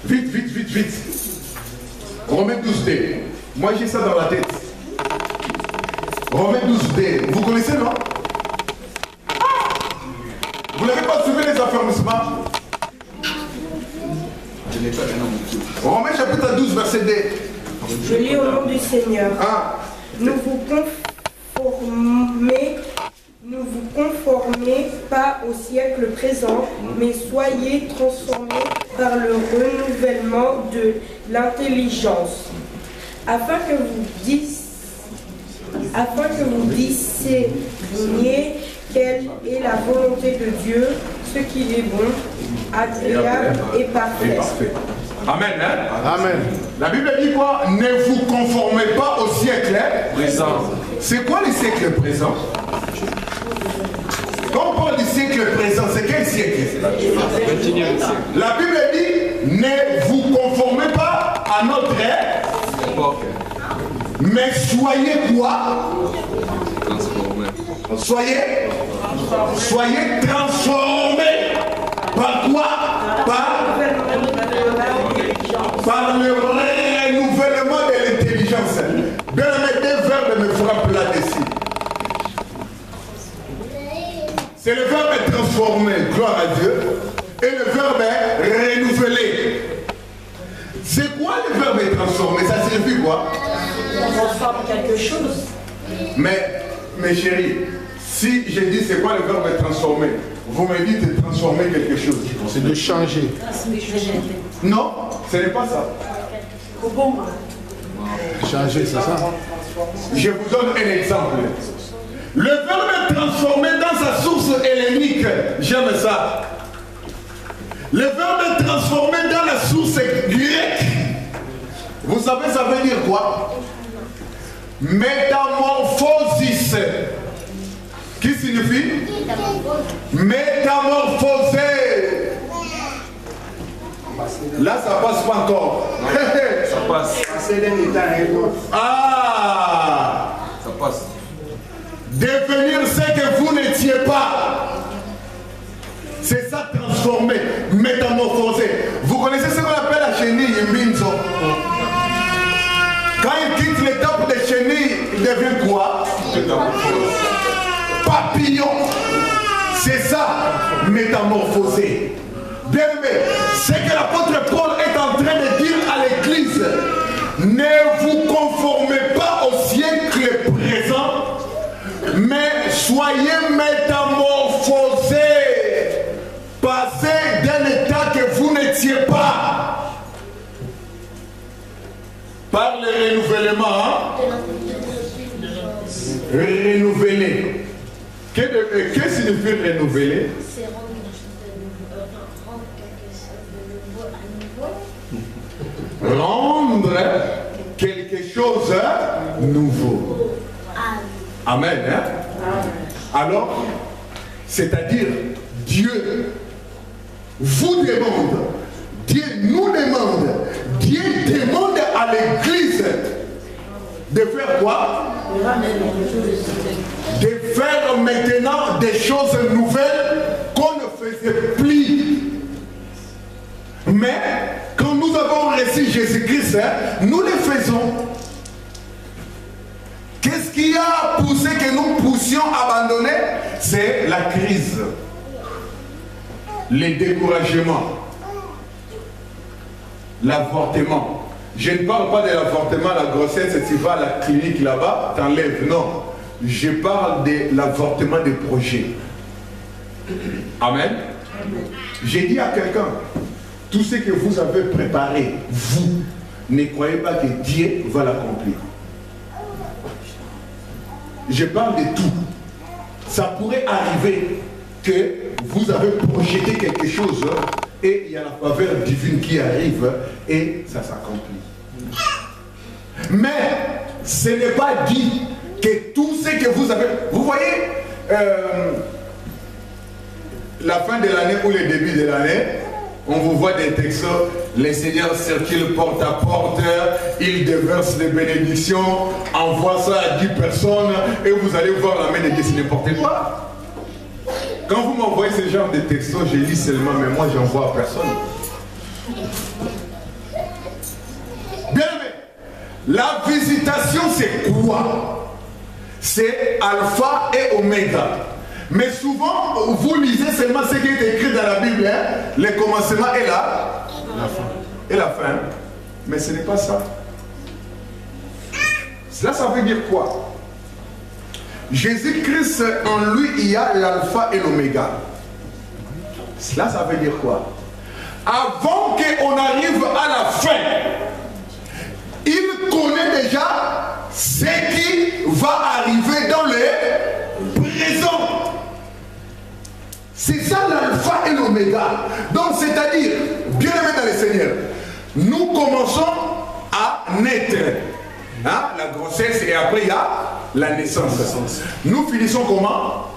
Vite. Romains 12, 2. Moi j'ai ça dans la tête. Romains 12, 2. Vous connaissez, non? Vous n'avez pas suivi les affermissements? Romains chapitre 12, verset 2. Je lis au nom du Seigneur. Ne vous conformez pas au siècle présent, mais soyez transformés par le renouvellement de l'intelligence, afin que vous discerniez quelle est la volonté de Dieu, ce qui est bon, agréable et parfait. Amen. Hein? Amen. La Bible dit quoi? Ne vous conformez pas au siècle présent. C'est quoi le siècle présent? Quand on parle du siècle présent, c'est quel siècle? La Bible dit ne vous conformez pas à notre époque. Mais soyez quoi? Soyez transformés. Par quoi? Par le renouvellement de l'intelligence. C'est le verbe transformer, gloire à Dieu. Et le verbe renouveler. C'est quoi le verbe transformer? Ça signifie quoi? Transforme quelque chose. Mais, mes chéris, si je dis c'est quoi le verbe transformer, vous me dites de transformer quelque chose. C'est de changer. Non, ce n'est pas ça. Changer, c'est ça. Je vous donne un exemple. Le verbe transformer dans sa source hellénique, j'aime ça. Le verbe transformer dans la source grecque, vous savez ça veut dire quoi? Métamorphosis. Qui signifie? Métamorphoser. Là ça passe pas encore. Ça passe. Ah! Ça passe. Devenir ce que vous n'étiez pas. C'est ça transformer, métamorphoser. Vous connaissez ce qu'on appelle la chenille, Minzo. Quand il quitte l'étape de chenille, il devient quoi? Papillon. C'est ça, métamorphoser. Bien aimé, c'est que l'apôtre Paul est en train de dire à l'église, ne vous conformez pas au siècle présent, mais soyez métamorphosés. Passez d'un état que vous n'étiez pas. Par le renouvellement. Hein? Renouveler. Que signifie renouveler? C'est rendre quelque chose de nouveau à nouveau. Rendre quelque chose nouveau. Amen. Hein? Alors, c'est-à-dire, Dieu vous demande, Dieu nous demande, Dieu demande à l'église de faire quoi? De faire maintenant des choses nouvelles qu'on ne faisait plus. Mais quand nous avons reçu Jésus-Christ, nous le faisons. Qu'est-ce qui a poussé que nous poussions abandonner? C'est la crise, les découragements, l'avortement. Je ne parle pas de l'avortement, la grossesse, tu vas à la clinique là-bas, t'enlèves. Non, je parle de l'avortement des projets. Amen. J'ai dit à quelqu'un, tout ce que vous avez préparé, vous, ne croyez pas que Dieu va l'accomplir. Je parle de tout. Ça pourrait arriver que vous avez projeté quelque chose et il y a la faveur divine qui arrive et ça s'accomplit. Mais ce n'est pas dit que tout ce que vous avez... Vous voyez, la fin de l'année ou le début de l'année, on vous voit des textos, les seigneurs circulent porte à porte, ils déversent les bénédictions, envoient ça à 10 personnes et vous allez voir la main de Dieu, c'est n'importe quoi. Quand vous m'envoyez ce genre de textos, je lis seulement, mais moi j'envoie à personne. Bien aimé, la visitation c'est quoi? C'est alpha et oméga. Mais souvent, vous lisez seulement ce qui est écrit dans la Bible, hein? Le commencement et la fin. Et la fin. Mais ce n'est pas ça. Cela, ça veut dire quoi? Jésus-Christ, en lui, il y a l'alpha et l'oméga. Cela, ça veut dire quoi? Avant qu'on arrive à la fin, il connaît déjà ce qui va arriver dans le présent. C'est ça l'alpha et l'oméga. Donc, c'est-à-dire, bien aimé dans le Seigneur, nous commençons à naître. Hein? La grossesse et après il y a la naissance. Nous finissons comment?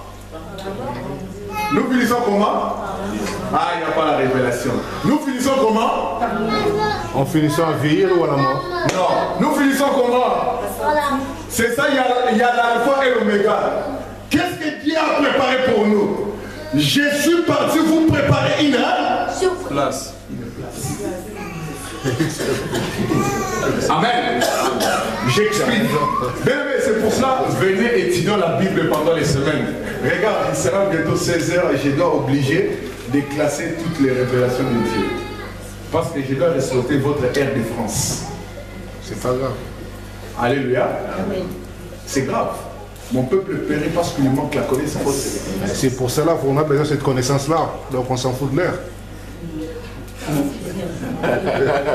Nous finissons comment? Ah, il n'y a pas la révélation. Nous finissons comment? En finissant à vieillir ou à la mort? Non. Nous finissons comment? C'est ça, il y a l'alpha et l'oméga. Qu'est-ce que Dieu a préparé pour nous? Je suis parti vous préparer une place. Amen. J'explique. Mais c'est pour cela, venez étudier la Bible pendant les semaines. Regarde, il sera bientôt 16h et je dois obliger de classer toutes les révélations de Dieu. Parce que je dois respecter votre air de France. C'est pas grave. Alléluia. C'est grave. Mon peuple périt parce qu'il lui manque la connaissance. C'est pour cela qu'on a besoin de cette connaissance-là. Donc on s'en fout de l'air.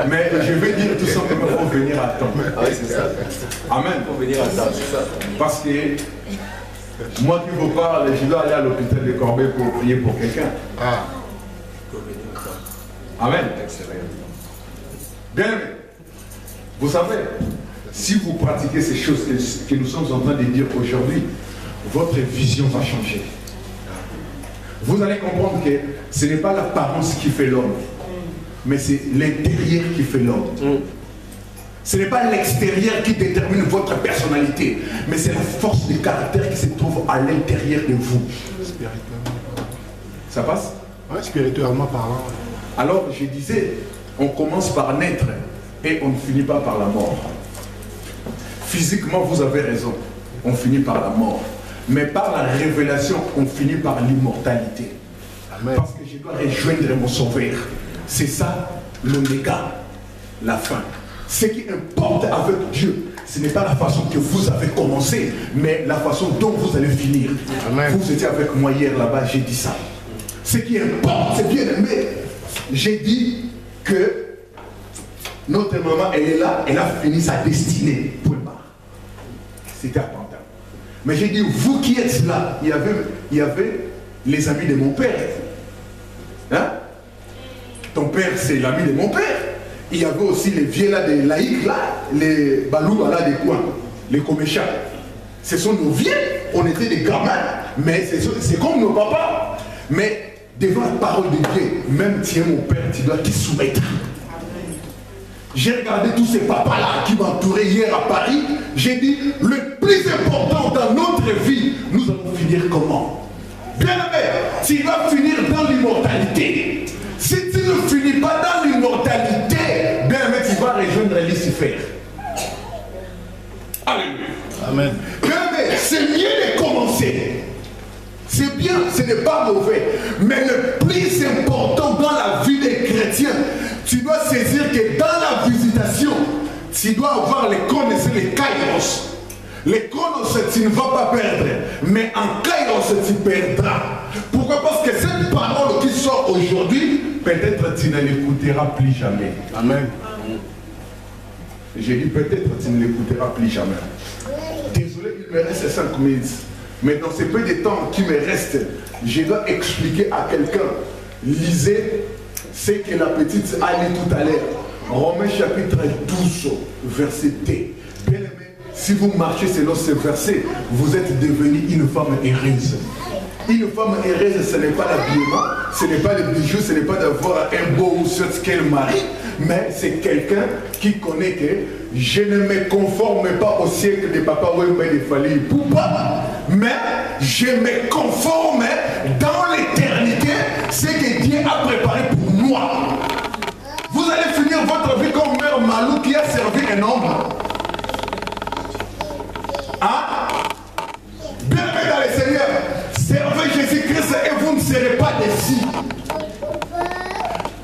Mais je vais dire tout simplement qu'il faut venir à temps. Ah oui, c'est ça. Amen. Il faut venir à temps, c'est ça. Parce que moi qui vous parle, je dois aller à l'hôpital de Corbeil pour prier pour quelqu'un. Ah. Amen. Bien aimé. Vous savez, si vous pratiquez ces choses que nous sommes en train de dire aujourd'hui, votre vision va changer. Vous allez comprendre que ce n'est pas l'apparence qui fait l'homme, mais c'est l'intérieur qui fait l'homme. Ce n'est pas l'extérieur qui détermine votre personnalité, mais c'est la force de caractère qui se trouve à l'intérieur de vous. Spirituellement. Ça passe? Oui, spirituellement parlant. Alors je disais, on commence par naître et on ne finit pas par la mort. Physiquement, vous avez raison, on finit par la mort. Mais par la révélation, on finit par l'immortalité. Parce que je dois rejoindre mon sauveur. C'est ça l'oméga, la fin. Ce qui importe avec Dieu, ce n'est pas la façon que vous avez commencé, mais la façon dont vous allez finir. Amen. Vous étiez avec moi hier là-bas, j'ai dit ça. Ce qui importe, c'est bien aimé. J'ai dit que notre maman, elle est là, elle a fini sa destinée. Point barre. C'était important. Mais j'ai dit, vous qui êtes là, il y avait les amis de mon père. Hein? Ton père, c'est l'ami de mon père. Il y avait aussi les vieux là, des laïcs là, les balouba là des coins, les coméchats. Ce sont nos vieux, on était des gamins, mais c'est comme nos papas. Mais devant la parole de Dieu, même tiens mon père, tu dois t'y soumettre. J'ai regardé tous ces papas-là qui m'entouraient hier à Paris. J'ai dit, le plus important dans notre vie, nous allons finir comment? Bien aimé, tu vas finir dans l'immortalité. Si tu ne finis pas dans l'immortalité, bien aimé, tu vas rejoindre Lucifer. Alléluia. Amen. Bien aimé, c'est mieux de commencer. C'est bien, ce n'est pas mauvais. Mais le plus important dans la vie des chrétiens, tu dois saisir que dans la visitation, tu dois avoir les connaissances, les kairos. Les connaissances, tu ne vas pas perdre. Mais en kairos, tu perdras. Pourquoi? Parce que cette parole qui sort aujourd'hui, peut-être tu ne l'écouteras plus jamais. Amen. J'ai dit peut-être tu ne l'écouteras plus jamais. Désolé, il me reste 5 minutes. Mais dans ce peu de temps qui me reste, je dois expliquer à quelqu'un. Lisez ce que la petite a lu tout à l'heure. Romains chapitre 12, verset T. Bien aimé, si vous marchez selon ce verset, vous êtes devenu une femme heureuse. Une femme heureuse, ce n'est pas l'habillement, ce n'est pas les bijoux, ce n'est pas d'avoir un beau ou ce qu'elle marie, mais c'est quelqu'un qui connaît que je ne me conforme pas au siècle de Papa Wembe de Fali Poupa, mais je me conforme dans l'éternité, ce que Dieu a préparé pour moi. Vous allez finir votre vie comme Mère Malou qui a servi un homme. Hein? Bien aimé dans le Seigneur, servez Jésus-Christ et vous ne serez pas déçus.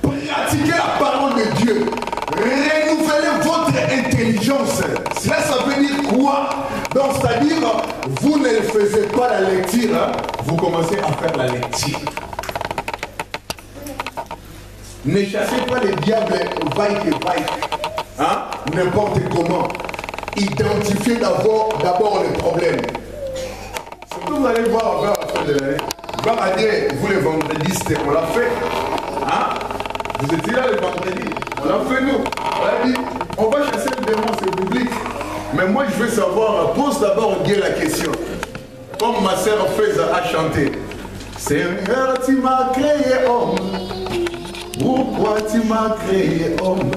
Pratiquez la parole de Dieu. Renouvelez votre intelligence. Cela, ça veut dire quoi? Donc, c'est-à-dire, vous ne faisiez pas la lecture, hein? Vous commencez à faire la lecture. Ne chassez pas les diables vaille que vaille, hein? N'importe comment. Identifiez d'abord le problème. Ce que vous allez voir vers la fin de l'année, gloire à Dieu, vous les vendredistes, on l'a fait. Hein? Vous étiez là le vendredi, on l'a fait nous. On a dit, on va chasser le démon, c'est public. Mais moi je veux savoir, pose d'abord Dieu la question. Comme ma sœur Faiza a chanté. Seigneur, tu m'as créé homme. Pourquoi tu m'as créé homme?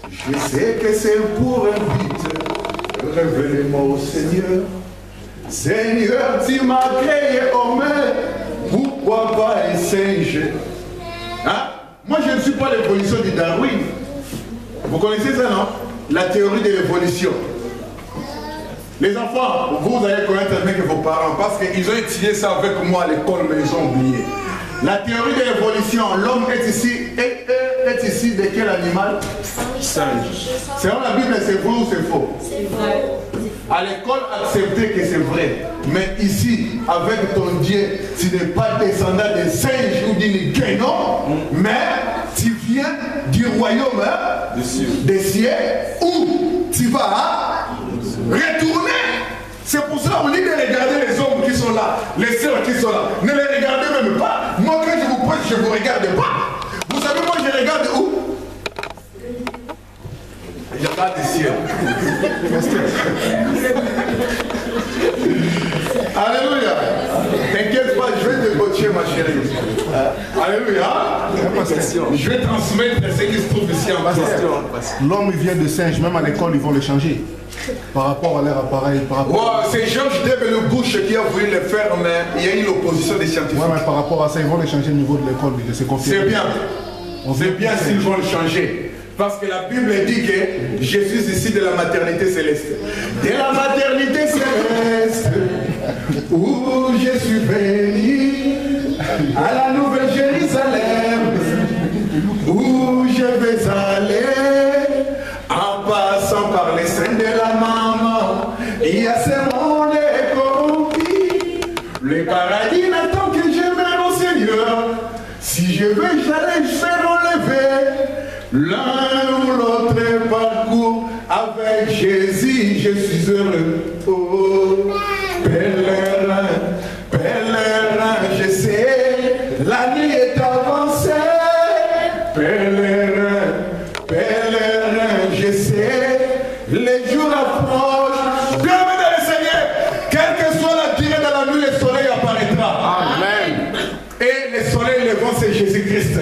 Je sais que c'est pour un but. Révèle-moi au Seigneur. Seigneur, tu m'as créé homme. Pourquoi pas un singe? Hein? Moi, je ne suis pas l'évolution de Darwin. Vous connaissez ça, non? La théorie de l'évolution. Les enfants, vous allez connaître avec vos parents parce qu'ils ont étudié ça avec moi à l'école, mais ils ont oublié. La théorie de l'évolution, l'homme est ici de quel animal? Singe. Selon la Bible, c'est vrai ou c'est faux? C'est vrai. À l'école, acceptez que c'est vrai. Mais ici, avec ton Dieu, tu n'es pas descendant des singes ou d'une guénon, mais tu viens du royaume des cieux où tu vas retourner. C'est pour ça qu'on dit de regarder les hommes qui sont là, les sœurs qui sont là. Ne les regardez même pas. Moi, quand je vous prêche, je ne vous regarde pas. Vous savez, moi, je regarde où? Je regarde les cieux. Alléluia. T'inquiète pas, je vais te coacher, ma chérie. Alléluia. Je vais transmettre ce qui se trouve ici en bas. L'homme vient de singe, même à l'école, ils vont le changer. Par rapport à leur appareil. C'est Georges W. Bush qui a voulu le faire, mais il y a eu l'opposition des scientifiques. Ouais, mais par rapport à ça, ils vont le changer au niveau de l'école. C'est bien. C'est bien s'ils vont le changer. Parce que la Bible dit que je suis ici de la maternité céleste. De la maternité céleste, où je suis béni, à la nouvelle Jérusalem, où je vais aller, en passant par les seins de la maman, il y a ce monde corrompu. Le paradis n'attend que j'aime au Seigneur. Si je veux, j'allais faire enlever. L'un ou l'autre parcours avec Jésus, je suis heureux. Oh, pèlerin, pèlerin, je sais, la nuit est avancée. Pèlerin, pèlerin, je sais, les jours approchent. Bienvenue dans le Seigneur. Quelle que soit la durée de la nuit, le soleil apparaîtra. Amen. Et le soleil levant, c'est Jésus-Christ.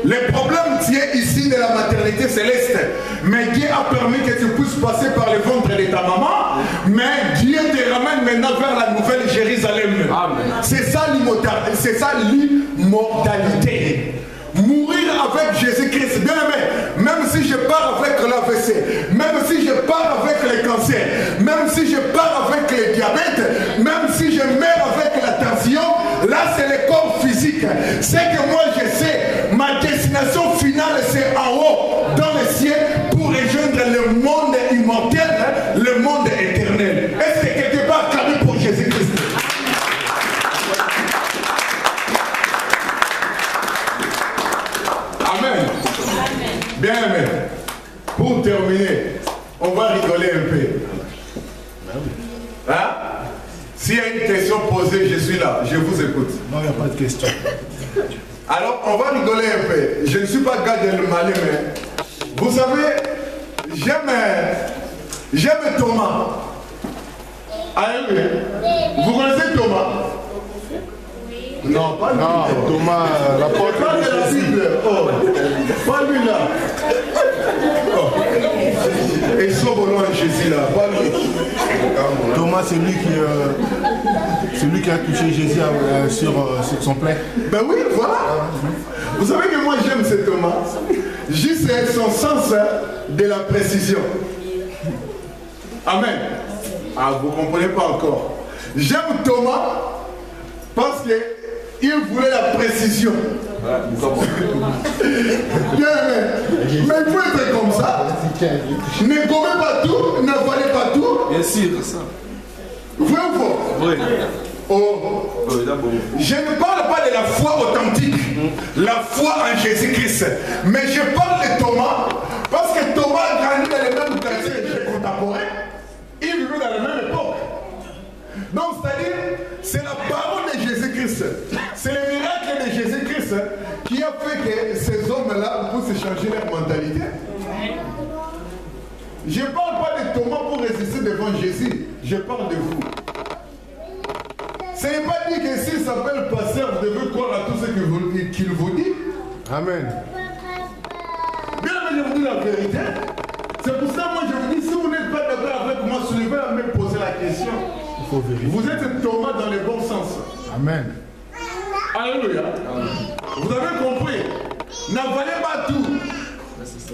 Le problème, tu es ici de la maternité céleste, mais Dieu a permis que tu puisses passer par le ventre de ta maman, mais Dieu te ramène maintenant vers la nouvelle Jérusalem. C'est ça l'immortalité. Mourir avec Jésus-Christ, bien aimé, même si je pars avec l'AVC, même si je pars avec le cancer, même si je pars avec le diabète, même si je meurs avec la tension, là c'est le corps physique. C'est que moi je sais, ma destination finale c'est en haut, dans le ciel, pour rejoindre le monde immortel, le monde éternel. Est-ce que quelque part clamé pour Jésus-Christ? Amen. Bien aimé. Pour terminer, on va rigoler un peu. Hein? S'il y a une question posée, je suis là, je vous écoute. Non, il n'y a pas de question. Alors, on va rigoler un peu. Je ne suis pas gars de le malin, mais vous savez, j'aime Thomas. Alléluia. Vous connaissez Thomas? Non, pas lui. Non, Thomas, l'apôtre pas de la Bible. Oh, pas lui là. Oh. Et ils sont loin de Jésus là, pas lui. Thomas, c'est lui qui a touché Jésus sur son plaid. Ben oui, voilà. Vous savez que moi j'aime ce Thomas. Juste son sens de la précision. Amen. Ah, vous ne comprenez pas encore. J'aime Thomas parce qu'il voulait la précision. Bien, mais il faut être comme ça. Ne gommez pas tout, n'avalez pas tout. Bien sûr, ça. Vrai ou faux? Oui. Oh. Je ne parle pas de la foi authentique, la foi en Jésus-Christ, mais je parle de Thomas, parce que Thomas a grandi dans les mêmes quartiers contemporains, il vivait dans la même époque. Donc, c'est-à-dire, c'est la parole de Jésus-Christ, c'est le miracle de Jésus-Christ qui a fait que ces hommes-là puissent changer leur mentalité. Je ne parle pas de Thomas pour résister devant Jésus, je parle de vous. Ce n'est pas dit que s'il s'appelle pasteur, vous devez croire à tout ce qu'il vous dit. Amen. Bien, mais je vous dis la vérité. C'est pour ça, moi, je vous dis, si vous n'êtes pas d'accord avec moi, soulevez la main, posez la question. Il faut vérifier. Vous êtes Thomas dans le bon sens. Amen. Alléluia. Vous avez compris. N'avalez pas tout.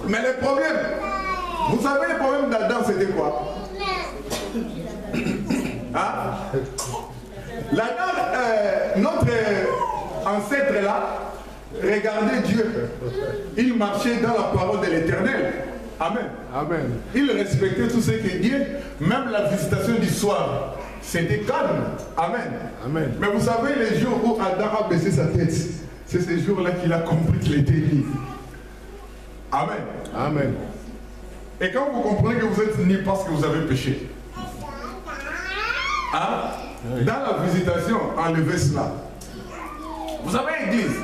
Mais le problème, vous savez, le problème d'Adam, c'était quoi? Hein? Notre ancêtre là, regardez Dieu. Il marchait dans la parole de l'Éternel. Amen. Amen. Il respectait tout ce que Dieu, même la visitation du soir, c'était calme. Amen. Amen. Mais vous savez, les jours où Adam a baissé sa tête, c'est ces jours-là qu'il a compris qu'il était libre. Amen. Amen. Et quand vous comprenez que vous êtes ni parce que vous avez péché, hein? Oui. Dans la visitation, enlevez cela. Vous savez, l'église,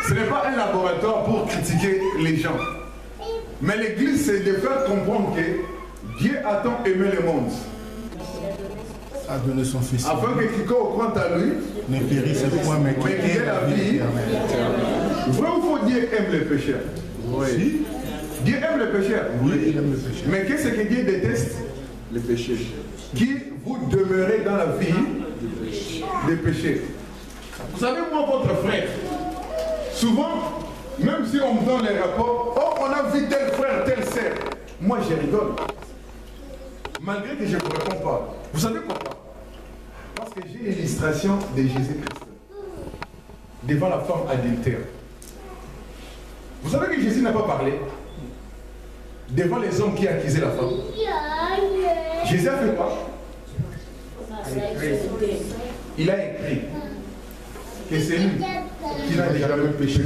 ce n'est pas un laboratoire pour critiquer les gens. Mais l'église, c'est de faire comprendre que Dieu a tant aimé le monde. A donné son fils. Afin que quiconque croit à lui ne périsse point, mais qu'il ait la vie. Vrai ou faux, Dieu aime les pécheurs? Oui. Dieu aime les pécheurs. Oui, il aime les pécheurs. Mais qu'est-ce que Dieu déteste? Les péchés. Qui vous demeurez dans la vie des péchés. Vous savez, moi, votre frère, souvent, même si on me donne les rapports, oh, on a vu tel frère, telle sœur, moi je rigole. Malgré que je ne vous réponds pas. Vous savez pourquoi? Parce que j'ai l'illustration de Jésus-Christ devant la femme adultère. Vous savez que Jésus n'a pas parlé devant les hommes qui accusaient la femme. Jésus a fait quoi? Il a écrit que c'est lui qui n'a jamais péché.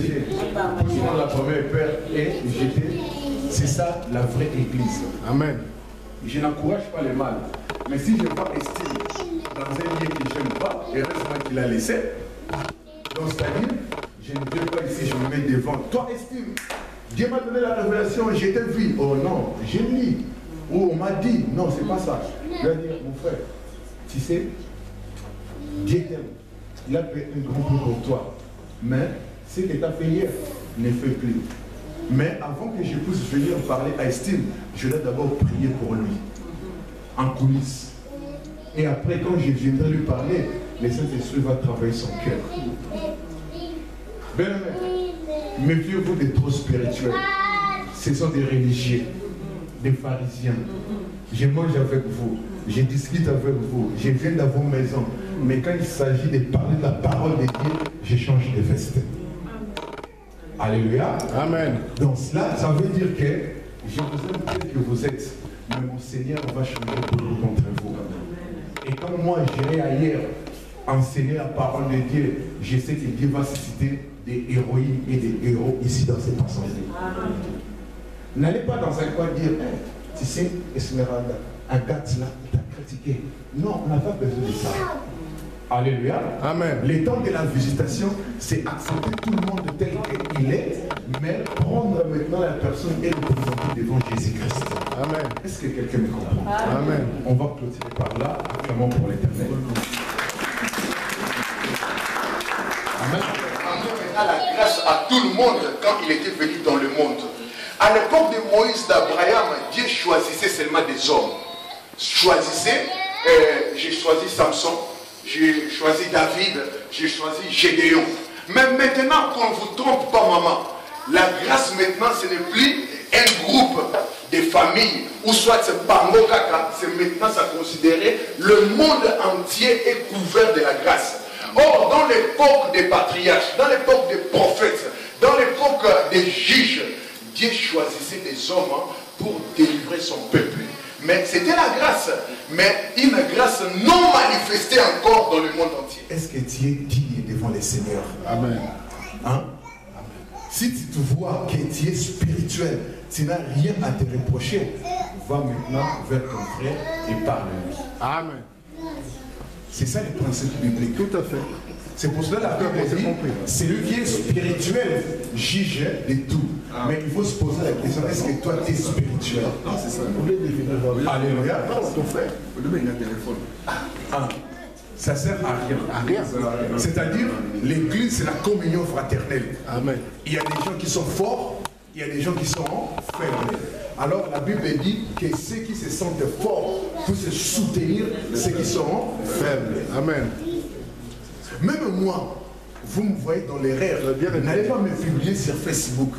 Sinon la première peur est jetée. C'est ça la vraie église. Amen. Je n'encourage pas le mal. Mais si je vois Estime dans un lieu que je n'aime pas, heureusement qu'il a laissé. Donc c'est-à-dire, je ne viens pas ici, je me mets devant. Toi Estime, Dieu m'a donné la révélation, je t'ai vu. Oh non, je lis. Ou on m'a dit, non, c'est pas ça. Je vais dire, mon frère, tu sais, Dieu t'aime. Il a fait un grand peu pour toi. Mais ce que tu as fait hier, ne fais plus. Mais avant que je puisse venir parler à Estime, je dois d'abord prier pour lui. En coulisses. Et après, quand je viendrai lui parler, le Saint-Esprit va travailler son cœur. Bien aimé, méfiez-vous des trop spirituels. Ce sont des religieux, des pharisiens. Je mange avec vous, je discute avec vous, je viens dans vos maisons. Mais quand il s'agit de parler de la parole de Dieu, je change de veste. Alléluia. Amen. Donc cela, ça veut dire que je vous aime tel que vous êtes, mais mon Seigneur va changer beaucoup d'entre vous. Et quand moi j'irai ailleurs enseigner la parole de Dieu, je sais que Dieu va susciter des héroïnes et des héros ici dans cette assemblée. N'allez pas dans un coin dire, hey, tu sais, Esmeralda, un gars là, il t'a critiqué. Non, on n'a pas besoin de ça. Alléluia. Amen. Le temps de la visitation, c'est accepter tout le monde tel qu'il est, mais prendre maintenant la personne et le présenter devant Jésus-Christ. Amen. Est-ce que quelqu'un me comprend? Amen. On va clôturer par là, acclamons pour l'Éternel. Amen. À la grâce à tout le monde quand il était venu dans le monde. À l'époque de Moïse, d'Abraham, Dieu choisissait seulement des hommes. Choisissait, j'ai choisi Samson, j'ai choisi David, j'ai choisi Gédéon. Mais maintenant, qu'on ne vous trompe pas, maman, la grâce maintenant, ce n'est plus un groupe de familles, ou soit c'est Pango Kaka, c'est maintenant ça considéré, le monde entier est couvert de la grâce. Or, dans l'époque des patriarches, dans l'époque des prophètes, dans l'époque des juges, Dieu choisissait des hommes pour délivrer son peuple. Mais c'était la grâce, mais une grâce non manifestée encore dans le monde entier. Est-ce que tu es digne devant les seigneurs? Amen. Hein? Si tu te vois que tu es spirituel, tu n'as rien à te reprocher, va maintenant vers ton frère et parle-lui. Amen. C'est ça le principe biblique. Tout à fait. C'est pour cela que la Bible dit, c'est lui qui est spirituel, juge de tout. Mais il faut se poser la question, est-ce que toi tu es spirituel? Non, c'est ça. Alléluia. Ton frère. Le mec a un téléphone. Ça sert à rien. À rien. C'est-à-dire, l'église, c'est la communion fraternelle. Amen. Il y a des gens qui sont forts, il y a des gens qui sont faibles. Alors la Bible dit que ceux qui se sentent forts pour se soutenir ceux qui sont faibles. Amen. Même moi, vous me voyez dans les rêves, n'allez pas me publier sur Facebook.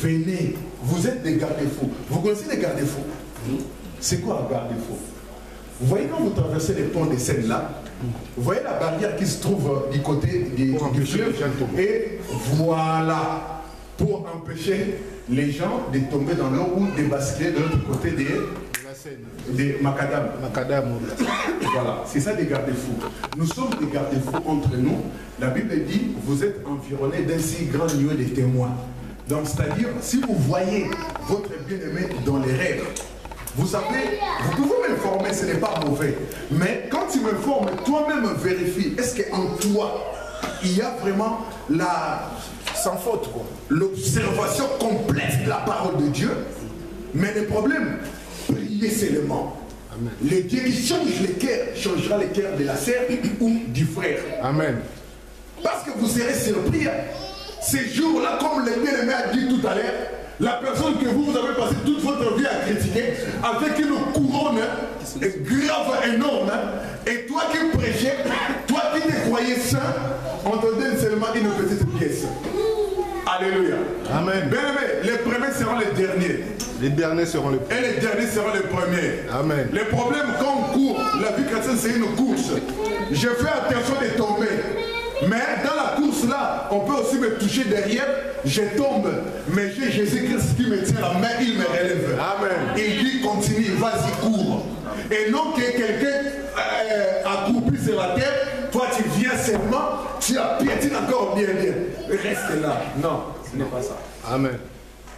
Venez, vous êtes des garde-fous. Vous connaissez les garde-fous? C'est quoi un garde-fou? Vous voyez quand vous traversez les ponts des Seines là, vous voyez la barrière qui se trouve du côté du fleuve. Et voilà, pour empêcher les gens de tomber dans l'eau ou de basculer de l'autre côté des macadam. Voilà, c'est ça des garde-fous. Nous sommes des garde-fous entre nous. La Bible dit, vous êtes environnés d'un si grand nuée de témoins. Donc, c'est-à-dire, si vous voyez votre bien-aimé dans les rêves, vous savez, vous pouvez m'informer, ce n'est pas mauvais. Mais quand tu m'informes, toi-même vérifie, est-ce qu'en toi, il y a vraiment la... sans faute, quoi, l'observation complète de la parole de Dieu. Mais le problème, priez seulement. Amen. Le Dieu qui change les cœurs, changera les cœurs de la sœur ou du frère. Amen. Parce que vous serez surpris. Ces jours-là, comme le bien-aimé a dit tout à l'heure, la personne que vous avez passé toute votre vie à critiquer, avec une couronne grave, énorme, et toi qui prêchais, toi qui te croyais saint, on te donne seulement une petite pièce. Alléluia. Amen. Bien aimé, les premiers seront les derniers. Les derniers seront les premiers. Et les derniers seront les premiers. Amen. Le problème, quand on court, la vie chrétienne, c'est une course. Je fais attention de tomber. Mais dans la course là, on peut aussi me toucher derrière, je tombe. Mais j'ai Jésus-Christ qui me tient la main, il me relève. Amen. Il dit continue, vas-y, cours. Et non que quelqu'un accroupi sur la terre, toi tu viens seulement, tu piétines encore bien. Reste là. Non, ce n'est pas ça. Amen.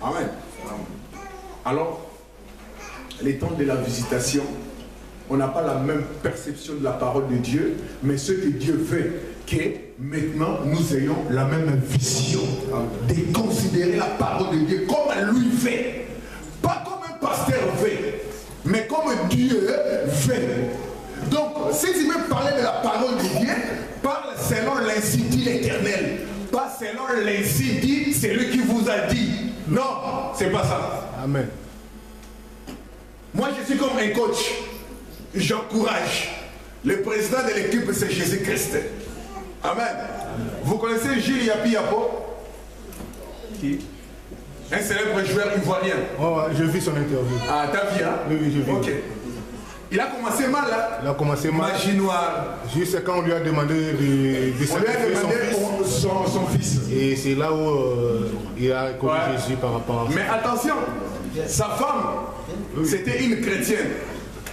Amen. Alors, les temps de la visitation, on n'a pas la même perception de la parole de Dieu, mais ce que Dieu fait, que maintenant nous ayons la même vision de considérer la parole de Dieu comme lui fait, pas comme un pasteur fait, mais comme Dieu fait. Donc, si tu veux parler de la parole de Dieu, parle selon l'ainsi dit l'Éternel, pas selon l'ainsi dit celui qui vous a dit. Non, c'est pas ça. Amen. Moi, je suis comme un coach. J'encourage. Le président de l'équipe, c'est Jésus-Christ. Amen. Vous connaissez Gilles Yapi Yapo? Qui? Un célèbre joueur ivoirien. Oh, je vis son interview. Ah, t'as vu, hein? Oui, oui, je vis. Ok. Il a commencé mal, hein? Il a commencé mal. Magie noire. Juste quand on lui a demandé de sacrifier son fils. Et c'est là où il a connu Jésus par rapport à ça. Mais attention, sa femme, c'était une chrétienne.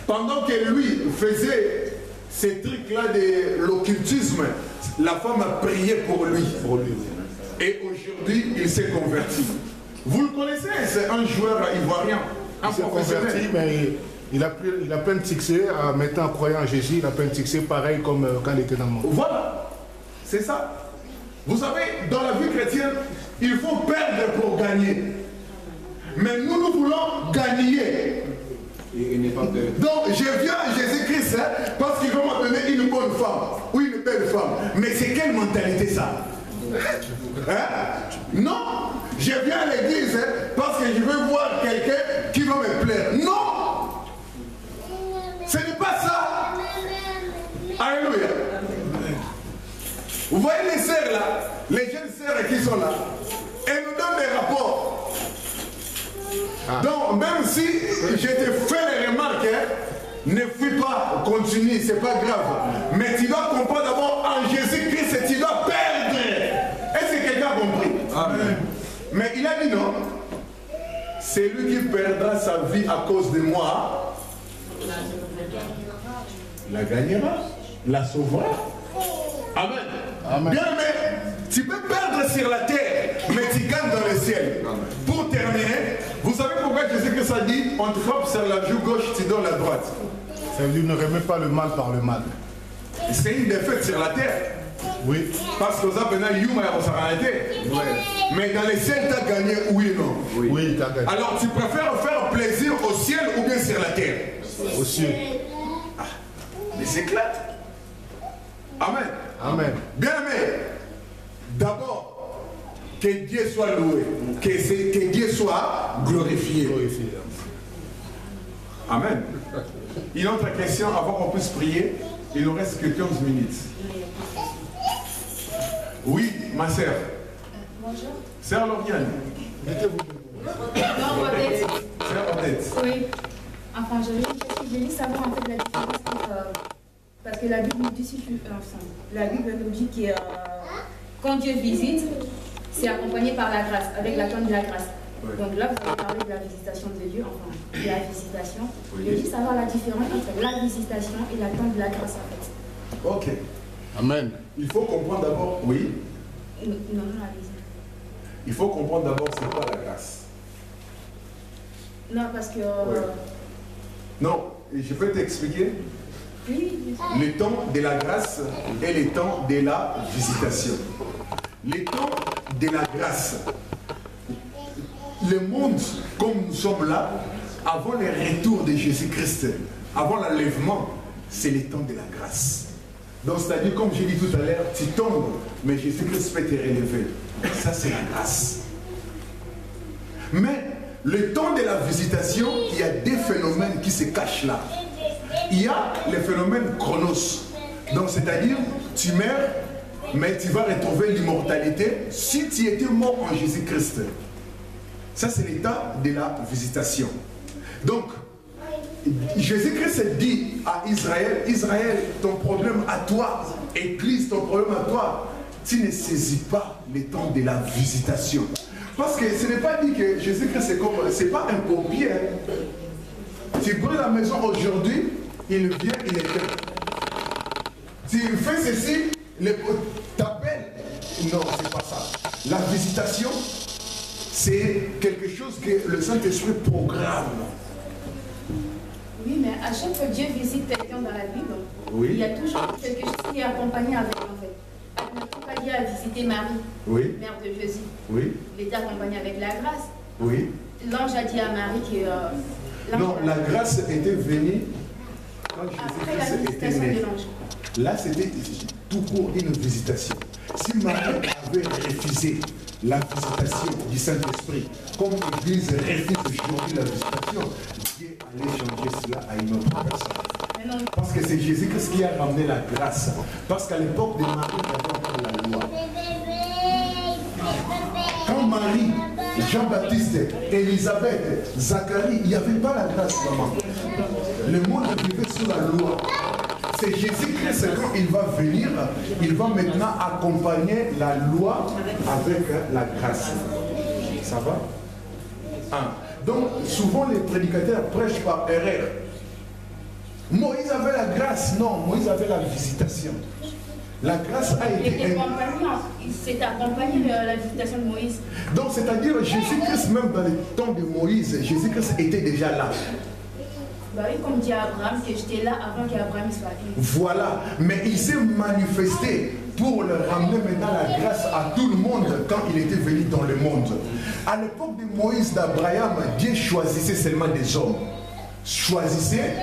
Pendant que lui faisait ces trucs-là de l'occultisme, la femme a prié pour lui. Et aujourd'hui, il s'est converti. Vous le connaissez, c'est un joueur ivoirien. Il s'est converti, mais il a plein de succès. Maintenant, en croyant en Jésus, il a plein de succès, pareil comme quand il était dans le monde. Voilà, c'est ça. Vous savez, dans la vie chrétienne, il faut perdre pour gagner. Mais nous voulons gagner. Donc je viens à Jésus-Christ parce qu'il va me donner une bonne femme ou une belle femme. Mais c'est quelle mentalité ça? Non, je viens à l'église parce que je veux voir quelqu'un qui va me plaire. Non, ce n'est pas ça. Alléluia. Vous voyez les sœurs là, les jeunes sœurs qui sont là, elles nous donnent des rapports. Donc, même si je te fais les remarques, ne fuis pas, continue, c'est pas grave. Mais tu dois comprendre d'abord en Jésus-Christ, tu dois perdre. Est-ce que quelqu'un a compris? Amen. Mais il a dit non. C'est lui qui perdra sa vie à cause de moi. La gagnera, la sauvera. Amen. Amen. Bien, mais tu peux perdre sur la terre, mais tu gagnes dans le ciel. Amen. Pour terminer, vous savez pourquoi Jésus-Christ a dit on te frappe sur la joue gauche, tu donnes la droite? Ça veut dire ne remets pas le mal par le mal. C'est une défaite sur la terre. Oui. Parce que vous avez un humain à s'arrêter. Mais dans le ciel, tu as gagné, oui ou non? Oui, tu as gagné. Alors tu préfères faire plaisir au ciel ou bien sur la terre? Au ciel. Ah, mais c'est clair. Amen. Amen. Bien aimé, d'abord, que Dieu soit loué, que Dieu soit glorifié. Amen. Une autre question avant qu'on puisse prier. Il nous reste que 15 minutes. Oui, ma sœur. Bonjour. Sœur Lauriane. Sœur Odette. Sœur Odette. Oui. Enfin, j'avais une question j'ai dit savoir en fait la différence parce que la Bible nous dit, la Bible nous dit que quand Dieu visite, c'est accompagné par la grâce, avec l'attente de la grâce. Ouais. Donc là, vous avez parlé de la visitation de Dieu, enfin, de la visitation. Oui. J'ai dit savoir la différence entre la visitation et l'attente de la grâce en fait. Ok. Amen. Il faut comprendre d'abord, oui. Non, allez-y. Il faut comprendre d'abord c'est quoi la grâce. Non, parce que... Ouais. Non, je peux t'expliquer. Oui. Le temps de la grâce et le temps de la visitation. Le temps de la grâce. Le monde, comme nous sommes là, avant le retour de Jésus-Christ, avant l'enlèvement, c'est le temps de la grâce. Donc, c'est-à-dire, comme j'ai dit tout à l'heure, tu tombes, mais Jésus-Christ peut te relever. Ça, c'est la grâce. Mais, le temps de la visitation, il y a des phénomènes qui se cachent là. Il y a le phénomène chronos. Donc, c'est-à-dire, tu meurs, mais tu vas retrouver l'immortalité si tu étais mort en Jésus-Christ. Ça, c'est l'état de la visitation. Donc, Jésus-Christ dit à Israël, Israël, ton problème à toi, Église, ton problème à toi, tu ne saisis pas le temps de la visitation. Parce que ce n'est pas dit que Jésus-Christ c'est comme, c'est pas un pompier. Tu brûles la maison aujourd'hui, il vient, il éteint. Tu fais ceci, t'appelles. Non, c'est pas ça. La visitation, c'est quelque chose que le Saint-Esprit programme. Oui, mais à chaque fois que Dieu visite quelqu'un dans la Bible, oui, il y a toujours quelque chose qui est accompagné avec, en fait. Quand Dieu a visité Marie, oui, mère de Jésus, oui, il était accompagné avec la grâce. Oui. L'ange a dit à Marie que... non, la grâce était venue quand Jésus-Christ était né. Là, c'était tout court une visitation. Si Marie avait refusé la visitation du Saint-Esprit, comme l'Église refuse aujourd'hui la visitation, Dieu allait changer cela à une autre personne. Parce que c'est Jésus-Christ qui a ramené la grâce. Parce qu'à l'époque de Marie, il y avait encore la loi. Quand Marie, Jean-Baptiste, Élisabeth, Zacharie, il n'y avait pas la grâce, maman. Le monde vivait sous la loi. C'est Jésus-Christ, quand il va venir, il va maintenant accompagner la loi avec la grâce. Ça va? Donc, souvent les prédicateurs prêchent par erreur. Moïse avait la grâce. Non, Moïse avait la visitation. La grâce a été... Il s'est accompagné de la visitation de Moïse. Donc, c'est-à-dire Jésus-Christ, même dans les temps de Moïse, Jésus-Christ était déjà là. Bah oui, comme dit Abraham, que j'étais là avant qu'Abraham soit élu. Voilà, mais il s'est manifesté pour le ramener maintenant la grâce à tout le monde quand il était venu dans le monde. À l'époque de Moïse, d'Abraham, Dieu choisissait seulement des hommes. Choisissait,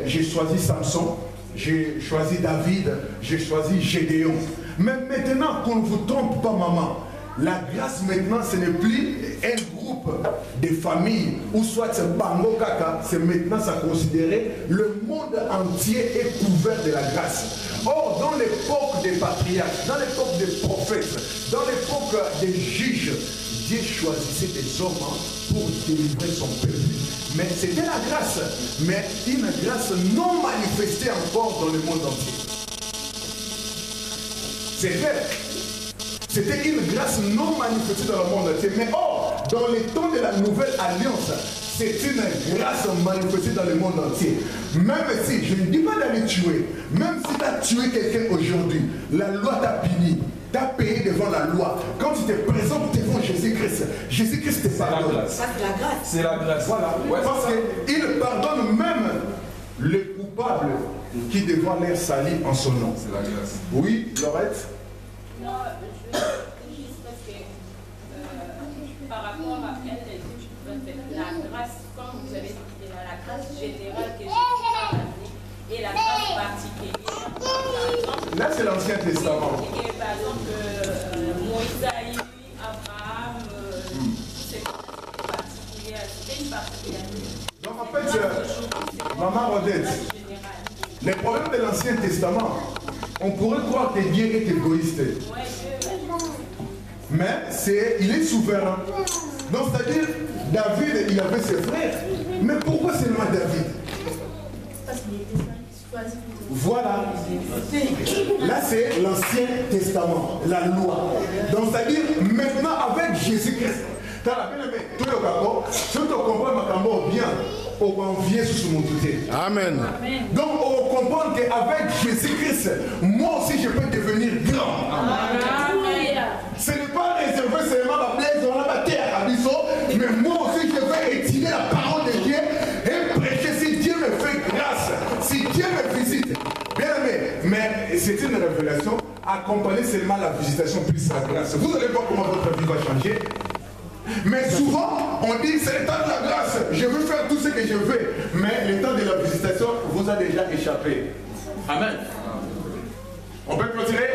j'ai choisi Samson, j'ai choisi David, j'ai choisi Gédéon. Mais maintenant, qu'on ne vous trompe pas, maman, la grâce maintenant, ce n'est plus un groupe de familles, ou soit c'est Bango Kaka, c'est maintenant ça considéré, le monde entier est couvert de la grâce. Or, dans l'époque des patriarches, dans l'époque des prophètes, dans l'époque des juges, Dieu choisissait des hommes pour délivrer son peuple. Mais c'était la grâce, mais une grâce non manifestée encore dans le monde entier. C'est vrai. C'était une grâce non manifestée dans le monde entier. Mais or, dans les temps de la nouvelle alliance, c'est une grâce manifestée dans le monde entier. Même si, je ne dis pas d'aller tuer, même si tu as tué quelqu'un aujourd'hui, la loi t'a puni, t'as payé devant la loi. Quand tu te présentes devant Jésus-Christ, Jésus-Christ te pardonne. C'est la grâce. C'est la grâce. Voilà. Ouais, parce qu'il pardonne même les coupables qui devant l'air sali en son nom. C'est la grâce. Oui, Laurette? Non, juste parce que par rapport à elle, la grâce, comme vous avez dit, la grâce générale que Jésus a amenée et la grâce particulière. Par exemple, là, c'est l'Ancien Testament. Par exemple, Moïse a eu Abraham, c'est particulier, c'était une particularité. Donc en fait, Maman Odette, les problèmes de l'Ancien Testament, on pourrait croire que Dieu est égoïste. Mais il est souverain. Donc c'est-à-dire, David, il avait ses frères. Mais pourquoi seulement David? Voilà. Là, c'est l'Ancien Testament, la loi. Donc, c'est-à-dire, maintenant, avec Jésus-Christ, tu as la bien-aimée, tout le d'accord, si tu comprends ma cambo bien, on va envier sous mon touté. Amen. Donc, on comprend qu'avec Jésus-Christ, moi aussi, je peux devenir grand. Amen. Ce n'est pas réservé seulement à la plaise dans la terre, à Bissot, mais moi aussi, je vais étudier la parole de Dieu et prêcher si Dieu me fait grâce, si Dieu me visite. Bien aimé, mais c'est une révélation, accompagner seulement la visitation plus la grâce. Vous allez voir comment votre vie va changer. Mais souvent, on dit c'est le temps de la grâce, je veux faire tout ce que je veux. Mais le temps de la visitation vous a déjà échappé. Amen. On peut clôturer?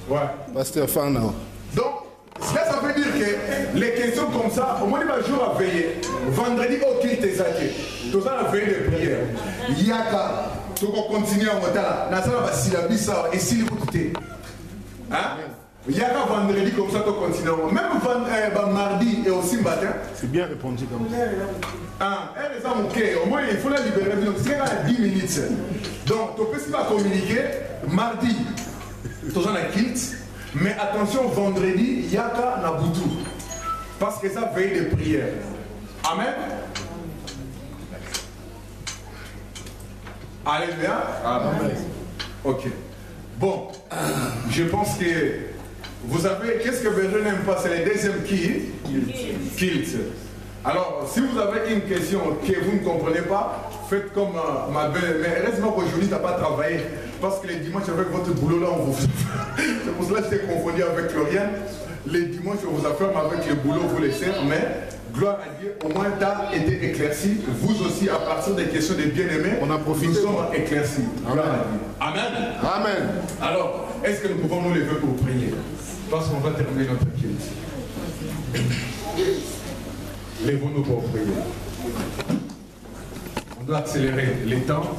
Ouais. Pasteur Farnao. Donc, cela, ça veut dire que les questions comme ça, au moins un jour à veiller. Vendredi, au culte des athées. Tout ça, la veille de prière. Yaka, tu vas continuer en retard. Dans ça, on va syllaber ça. Et s'il vous plaît. Hein? Yaka, vendredi, comme ça, tu continues. Même mardi et aussi matin. C'est bien répondu comme ça. Ah, au moins, il faut la libérer. Donc, c'est à 10 minutes. Donc, tu peux pas communiquer. Mardi, tu as un culte. Mais attention, vendredi, Yaka Nabutu. Parce que ça veille de prière. Amen. Alléluia. Amen. Ok. Bon, je pense que vous savez, qu'est-ce que Berger n'aime pas? C'est le deuxième kilt. Alors, si vous avez une question que vous ne comprenez pas, faites comme ma belle. Mais heureusement qu'aujourd'hui, tu n'as pas travaillé. Parce que les dimanches, avec votre boulot là, on vous. C'est pour cela que j'étais confondu avec Florian. Les dimanches, on vous afferme avec le boulot, vous laissez. Mais, gloire à Dieu, au moins, tu as été éclairci. Vous aussi, à partir des questions des bien-aimés, on a profité. Nous sommes éclaircis. Gloire à Dieu. Amen. Amen. Alors, est-ce que nous pouvons nous lever pour prier? Parce qu'on va terminer notre culte. Lèvons-nous pour prier. On doit accélérer les temps.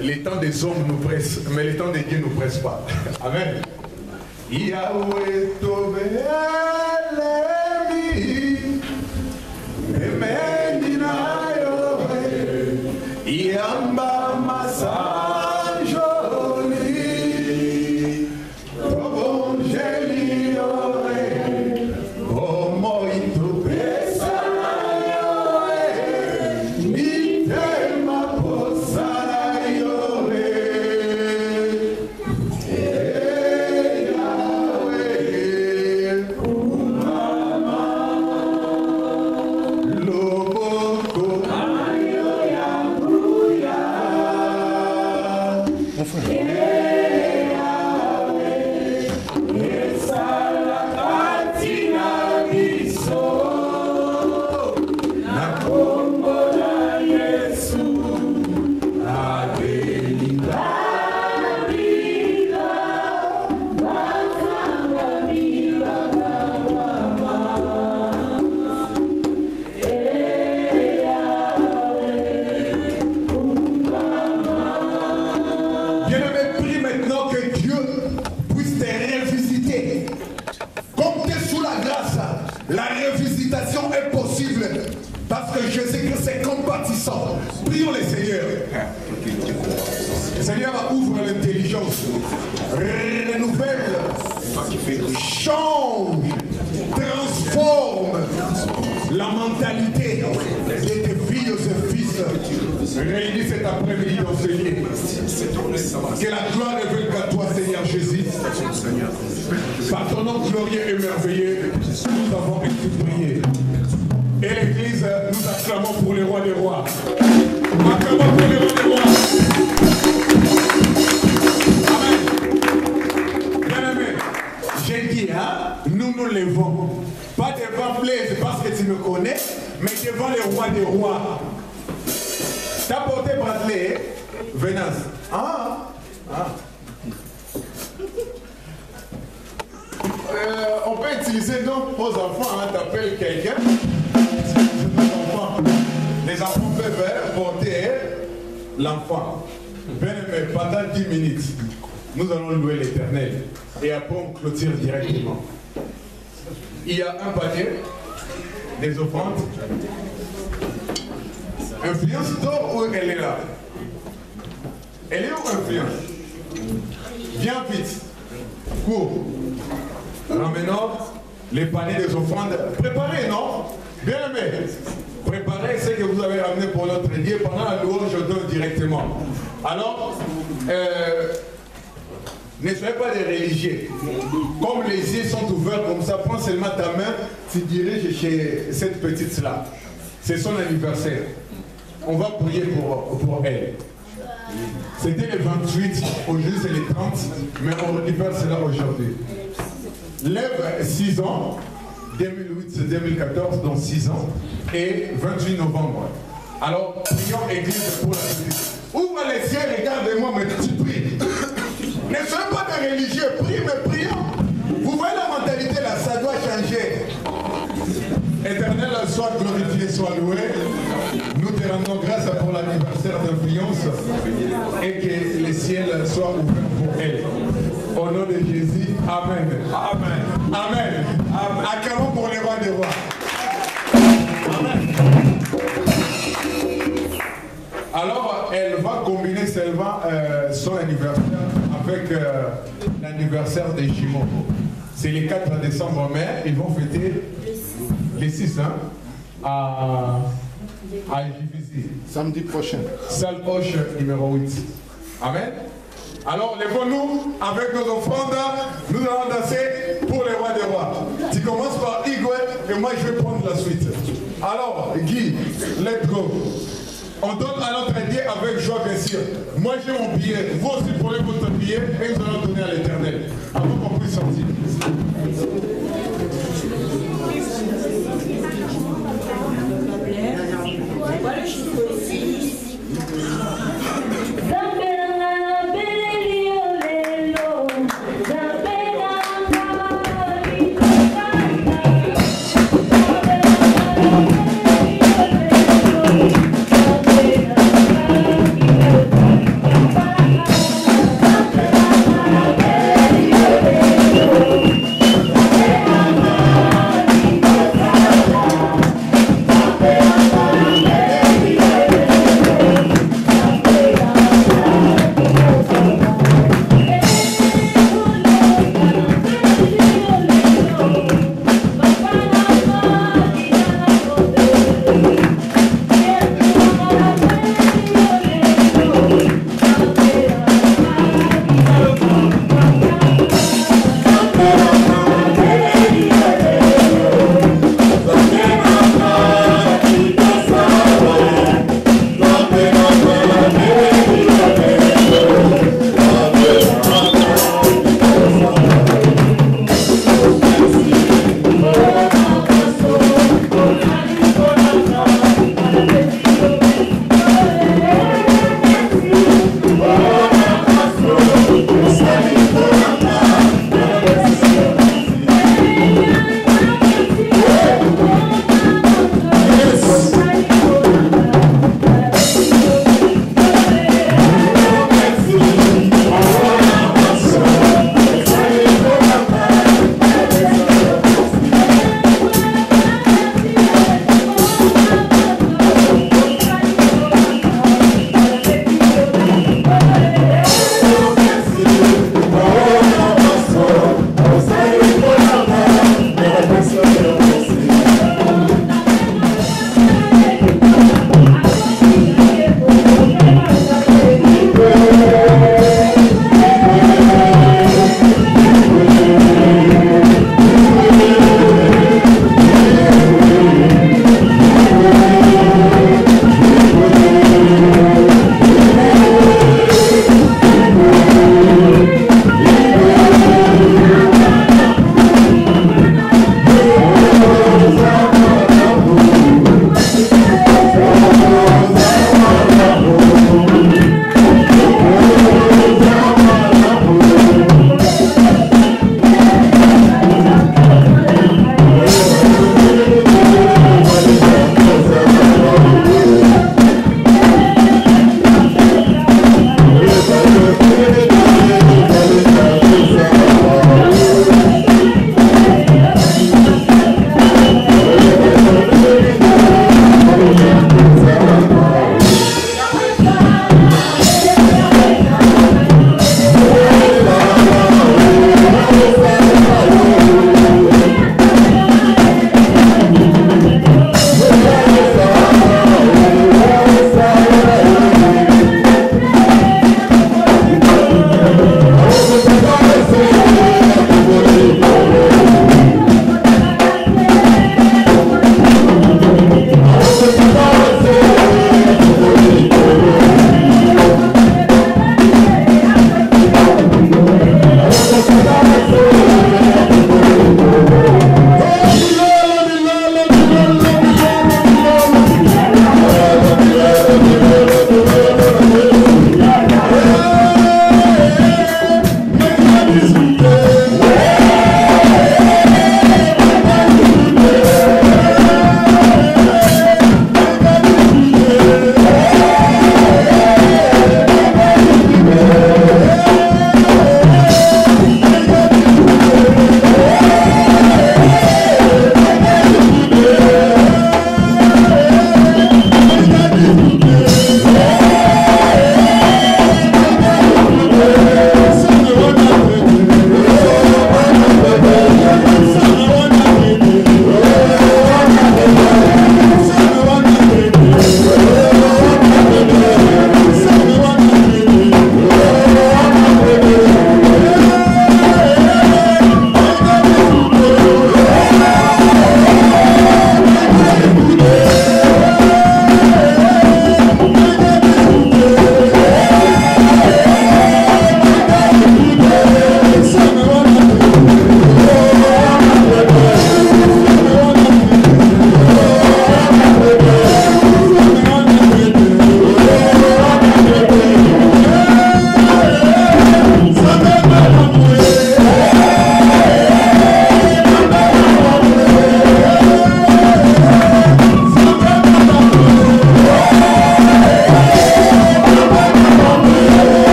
Les temps des hommes nous pressent, mais les temps de Dieu ne nous pressent pas. Amen. Yahweh Tovelemi, Emendinayo, Yamba Masanjoli, Tobongeli, Omo Itopesa, Nitema Posana. Prions le Seigneur. Le Seigneur ouvre l'intelligence, renouvelle, change, transforme la mentalité de tes filles et fils réunis cet après-midi dans ce lieu. Que la gloire revienne à toi, Seigneur Jésus. Par ton nom glorieux et merveilleux, nous avons été priés. Et l'Église, nous acclamons pour le roi des rois. Acclamons pour le roi des rois. Amen. Bien-aimé, j'ai dit, hein, nous nous levons. Pas devant Blaise parce que tu me connais, mais devant le roi des rois. T'as porté bracelet, Venance. On peut utiliser donc aux enfants, hein, t'appelles quelqu'un. Les enfants peuvent porter l'enfant. Bien aimé, pendant 10 minutes, nous allons louer l'Éternel. Et après, on clôture directement. Il y a un panier, des offrandes. Influence dort ou elle est là? Elle est où, influence? Viens vite. Cours. Ramenons les paniers des offrandes. Préparez, non? Bien aimé. Préparez ce que vous avez ramené pour notre Dieu. Pendant la louange, je donne directement. Alors, ne soyez pas des religieux. Comme les yeux sont ouverts comme ça, prends seulement ta main, tu diriges chez cette petite-là. C'est son anniversaire. On va prier pour elle. C'était le 28, aujourd'hui c'est le 30, mais on récupère cela aujourd'hui. Lève 6 ans, 2008-2014, donc 6 ans, et 28 novembre. Alors, prions Église pour la petite. Ouvre les yeux, regarde-moi, mais tu pries. Ne soyez pas des religieux, prie, mais prions. Vous voyez la mentalité là, ça doit changer. Éternel, soit glorifié, soit loué. Nous te rendons grâce pour l'anniversaire d'Influence et que les ciels soient ouverts pour elle. Au nom de Jésus, Amen. Amen. Amen. Amen. Acclamons pour les rois des rois. Amen. Alors, elle va combiner seulement son anniversaire avec l'anniversaire des jumeaux. C'est le 4 décembre, mais ils vont fêter les 6 ans à Jivisi. Samedi prochain. Salle Hoche numéro 8. Amen. Alors, lèvons-nous avec nos offrandes. Nous allons danser pour les rois des rois. Tu commences par Igwe et moi je vais prendre la suite. Alors, Guy, let's go. On donne à notre Dieu avec joie, bien sûr. Moi j'ai mon billet, vous aussi prenez votre billet et nous allons donner à l'Éternel. Avant qu'on puisse sortir. Voilà le chiffre ici. Thank you.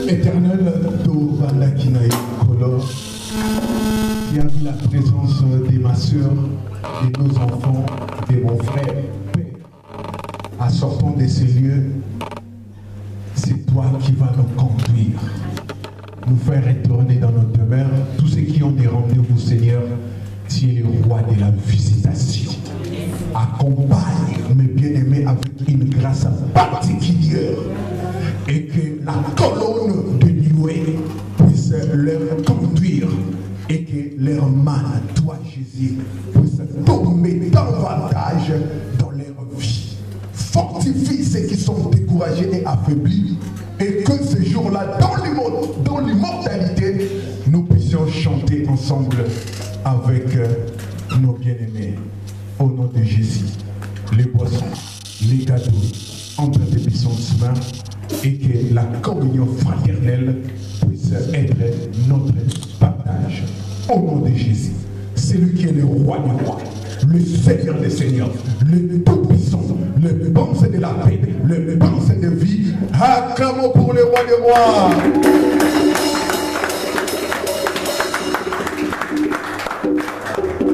Éternel, qui a vu la présence de ma soeur, de nos enfants, de mon frère, Père, en sortant de ces lieux, c'est toi qui vas nous conduire, nous faire retourner dans notre demeure. Tous ceux qui ont des rendez-vous, Seigneur, tu es le roi de la visitation. Accompagne mes bien-aimés avec une grâce particulière et que la colonne de nuée puisse leur conduire et que leur main, toi Jésus, puisse tomber davantage dans leur vie. Fortifie ceux qui sont découragés et affaiblis et que ce jour-là, dans l'immortalité, nous puissions chanter ensemble avec nos bien-aimés. Au nom de Jésus, les boissons, les gâteaux, entre des buissons de main et que la communion fraternelle puisse être notre partage. Au nom de Jésus, c'est lui qui est le roi des rois, le Seigneur des seigneurs, le tout-puissant, le prince de la paix, le prince de vie. Acclamons pour le roi des rois.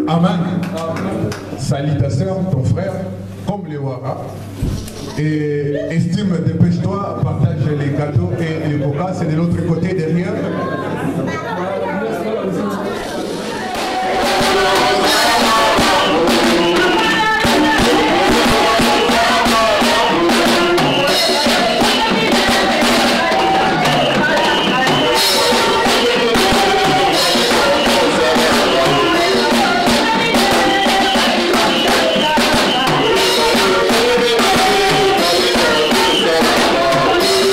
Amen. Salutations, ton frère, comme les Wara. Et estime, dépêche-toi, partage les gâteaux et les coca, c'est de l'autre côté derrière. Thank you.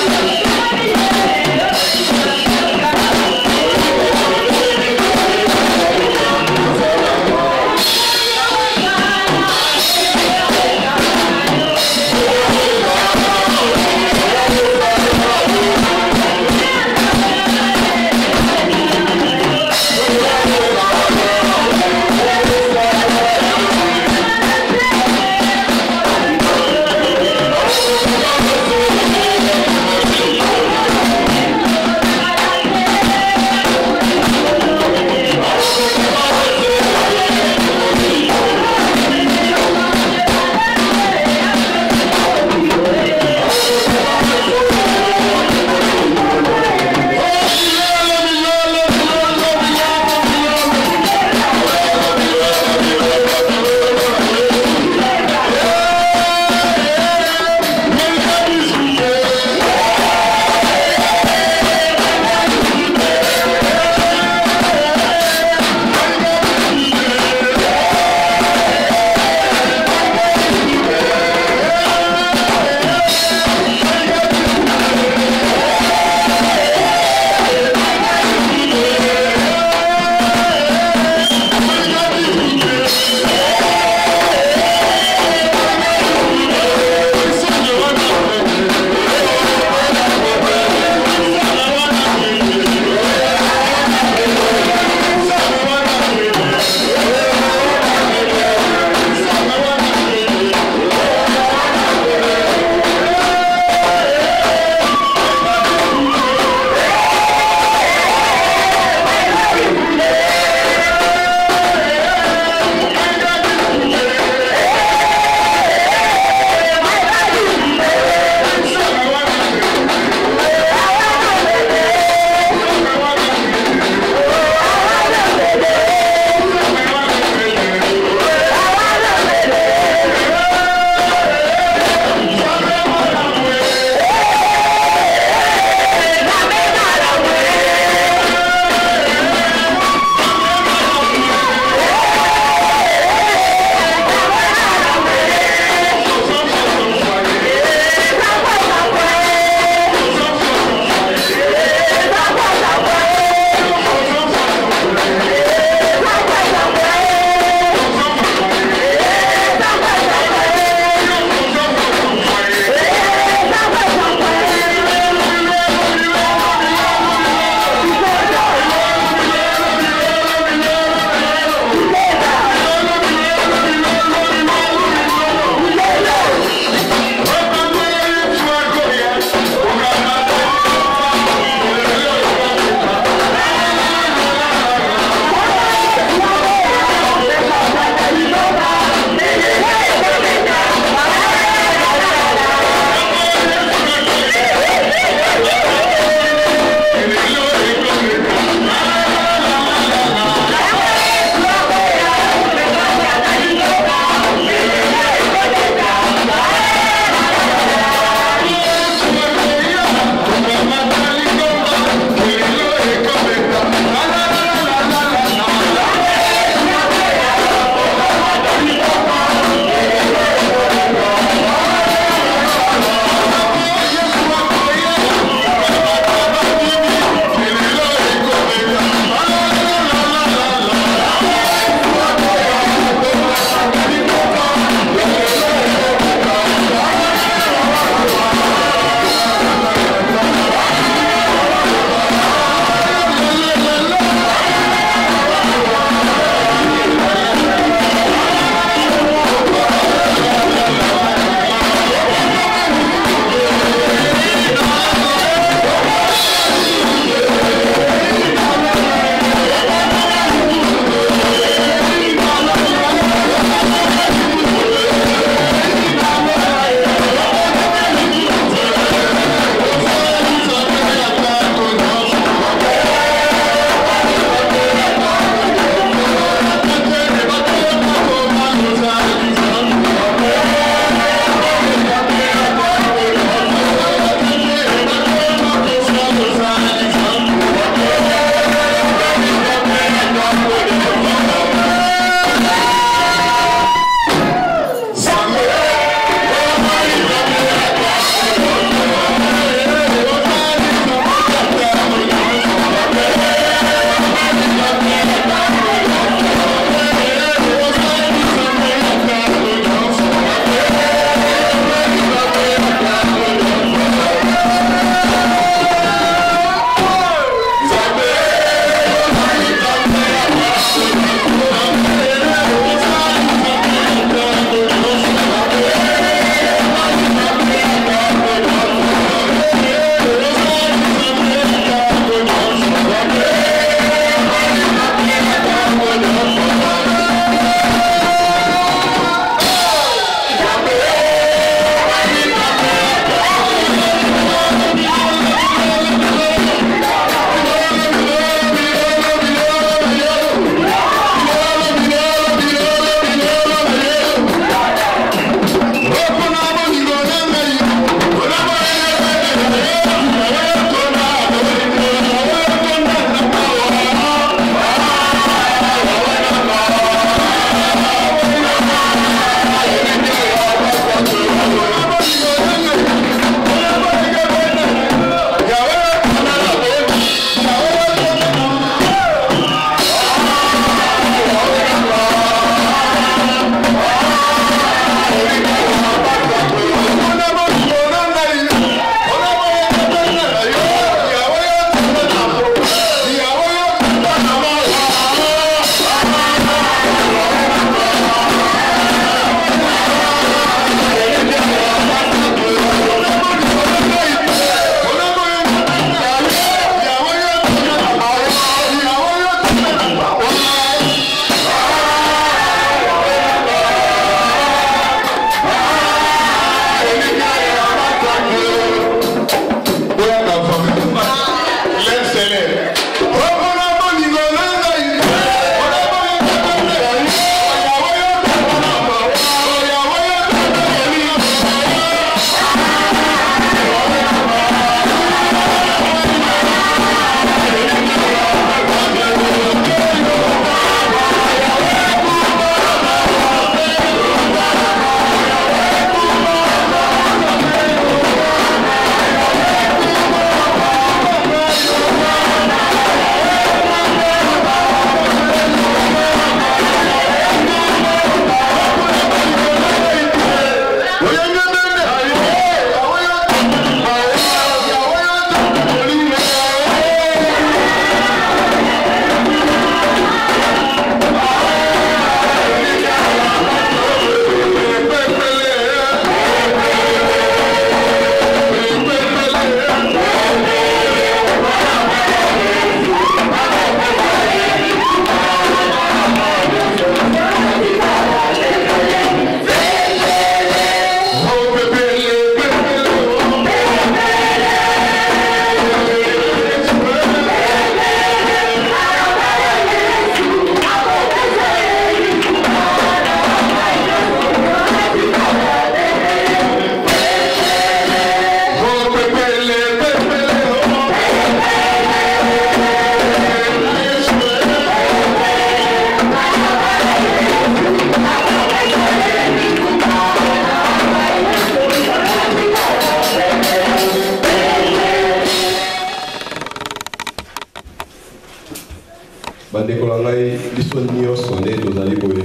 Bandekolangai, biso nyonso nde tozali boye.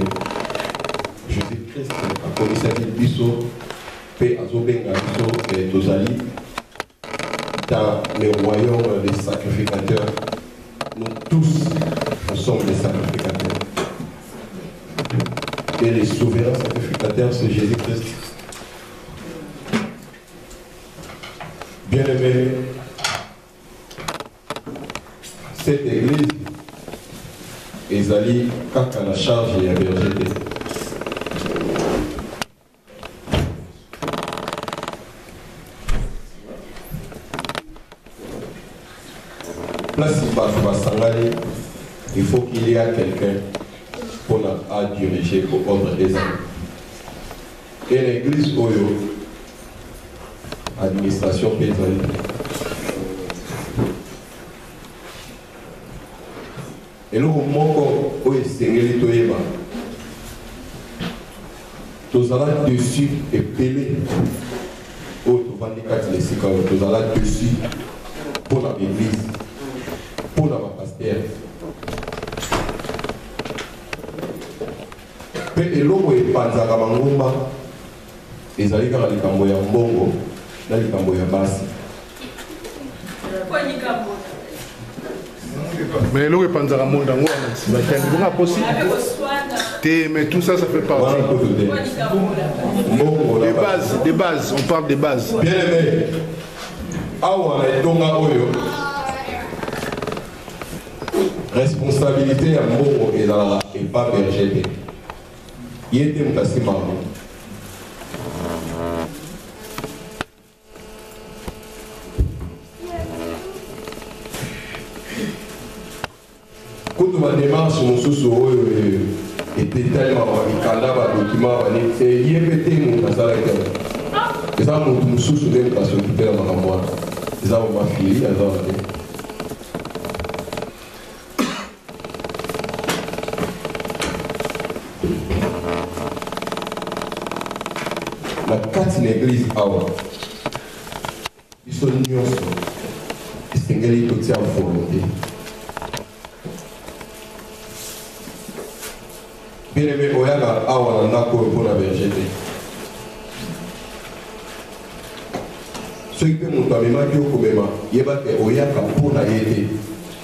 Jésus-Christ akomisaki biso pe azobenga biso tozali dans le royaume des sacrificateurs. Nous tous, nous sommes des sacrificateurs. Et les souverains sacrificateurs, c'est Jésus-Christ. Bien-aimés, cette église ezali kaka la charge ya berger te. Place bato basangani, il faut qu'il y ait quelqu'un pour diriger pour ordre des hommes. Et l'église oyo administration paysanne. Et le moment où il s'est toyeba, tous allons dessus et pelé. Oh, tu vas dire que tous allons dessus pour l'église, pour la pasteur. Et l'homme est panzaka mangomba, ils allaient faire les camboya mbongo, dans les camboya bassi. Mais l'eau est panzara monde mais tout ça, ça fait partie. Des bases, on parle des bases. Bien aimé, responsabilité à Mbongo et pas berger. Il était un passé marrant. Quand ma démarche sur était tellement document, il y avait mon ça et ça mon sous même parce que tu es dans moi. Ça ma fille, la carte l'église awa. Ils sont nuancés. C'est une toute sa volonté. Bien aimé, Oyana awa na nako pour la berger. Ceux qui peuvent monter ma Dieu comme ma, yeba ke oyaka pour la aider.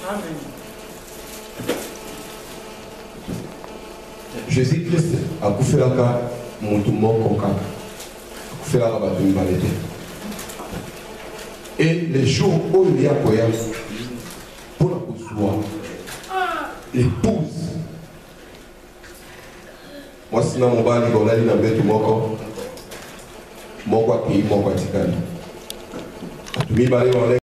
Amen. Jésus-Christ a bouffé la carte, mon tout mort conca. Fait la rabat une valette. Et les jours où il y a pour la poussoir, l'épouse. Moi, si mon bal, il a dit dans le bête, mon quoi qui, mon quoi,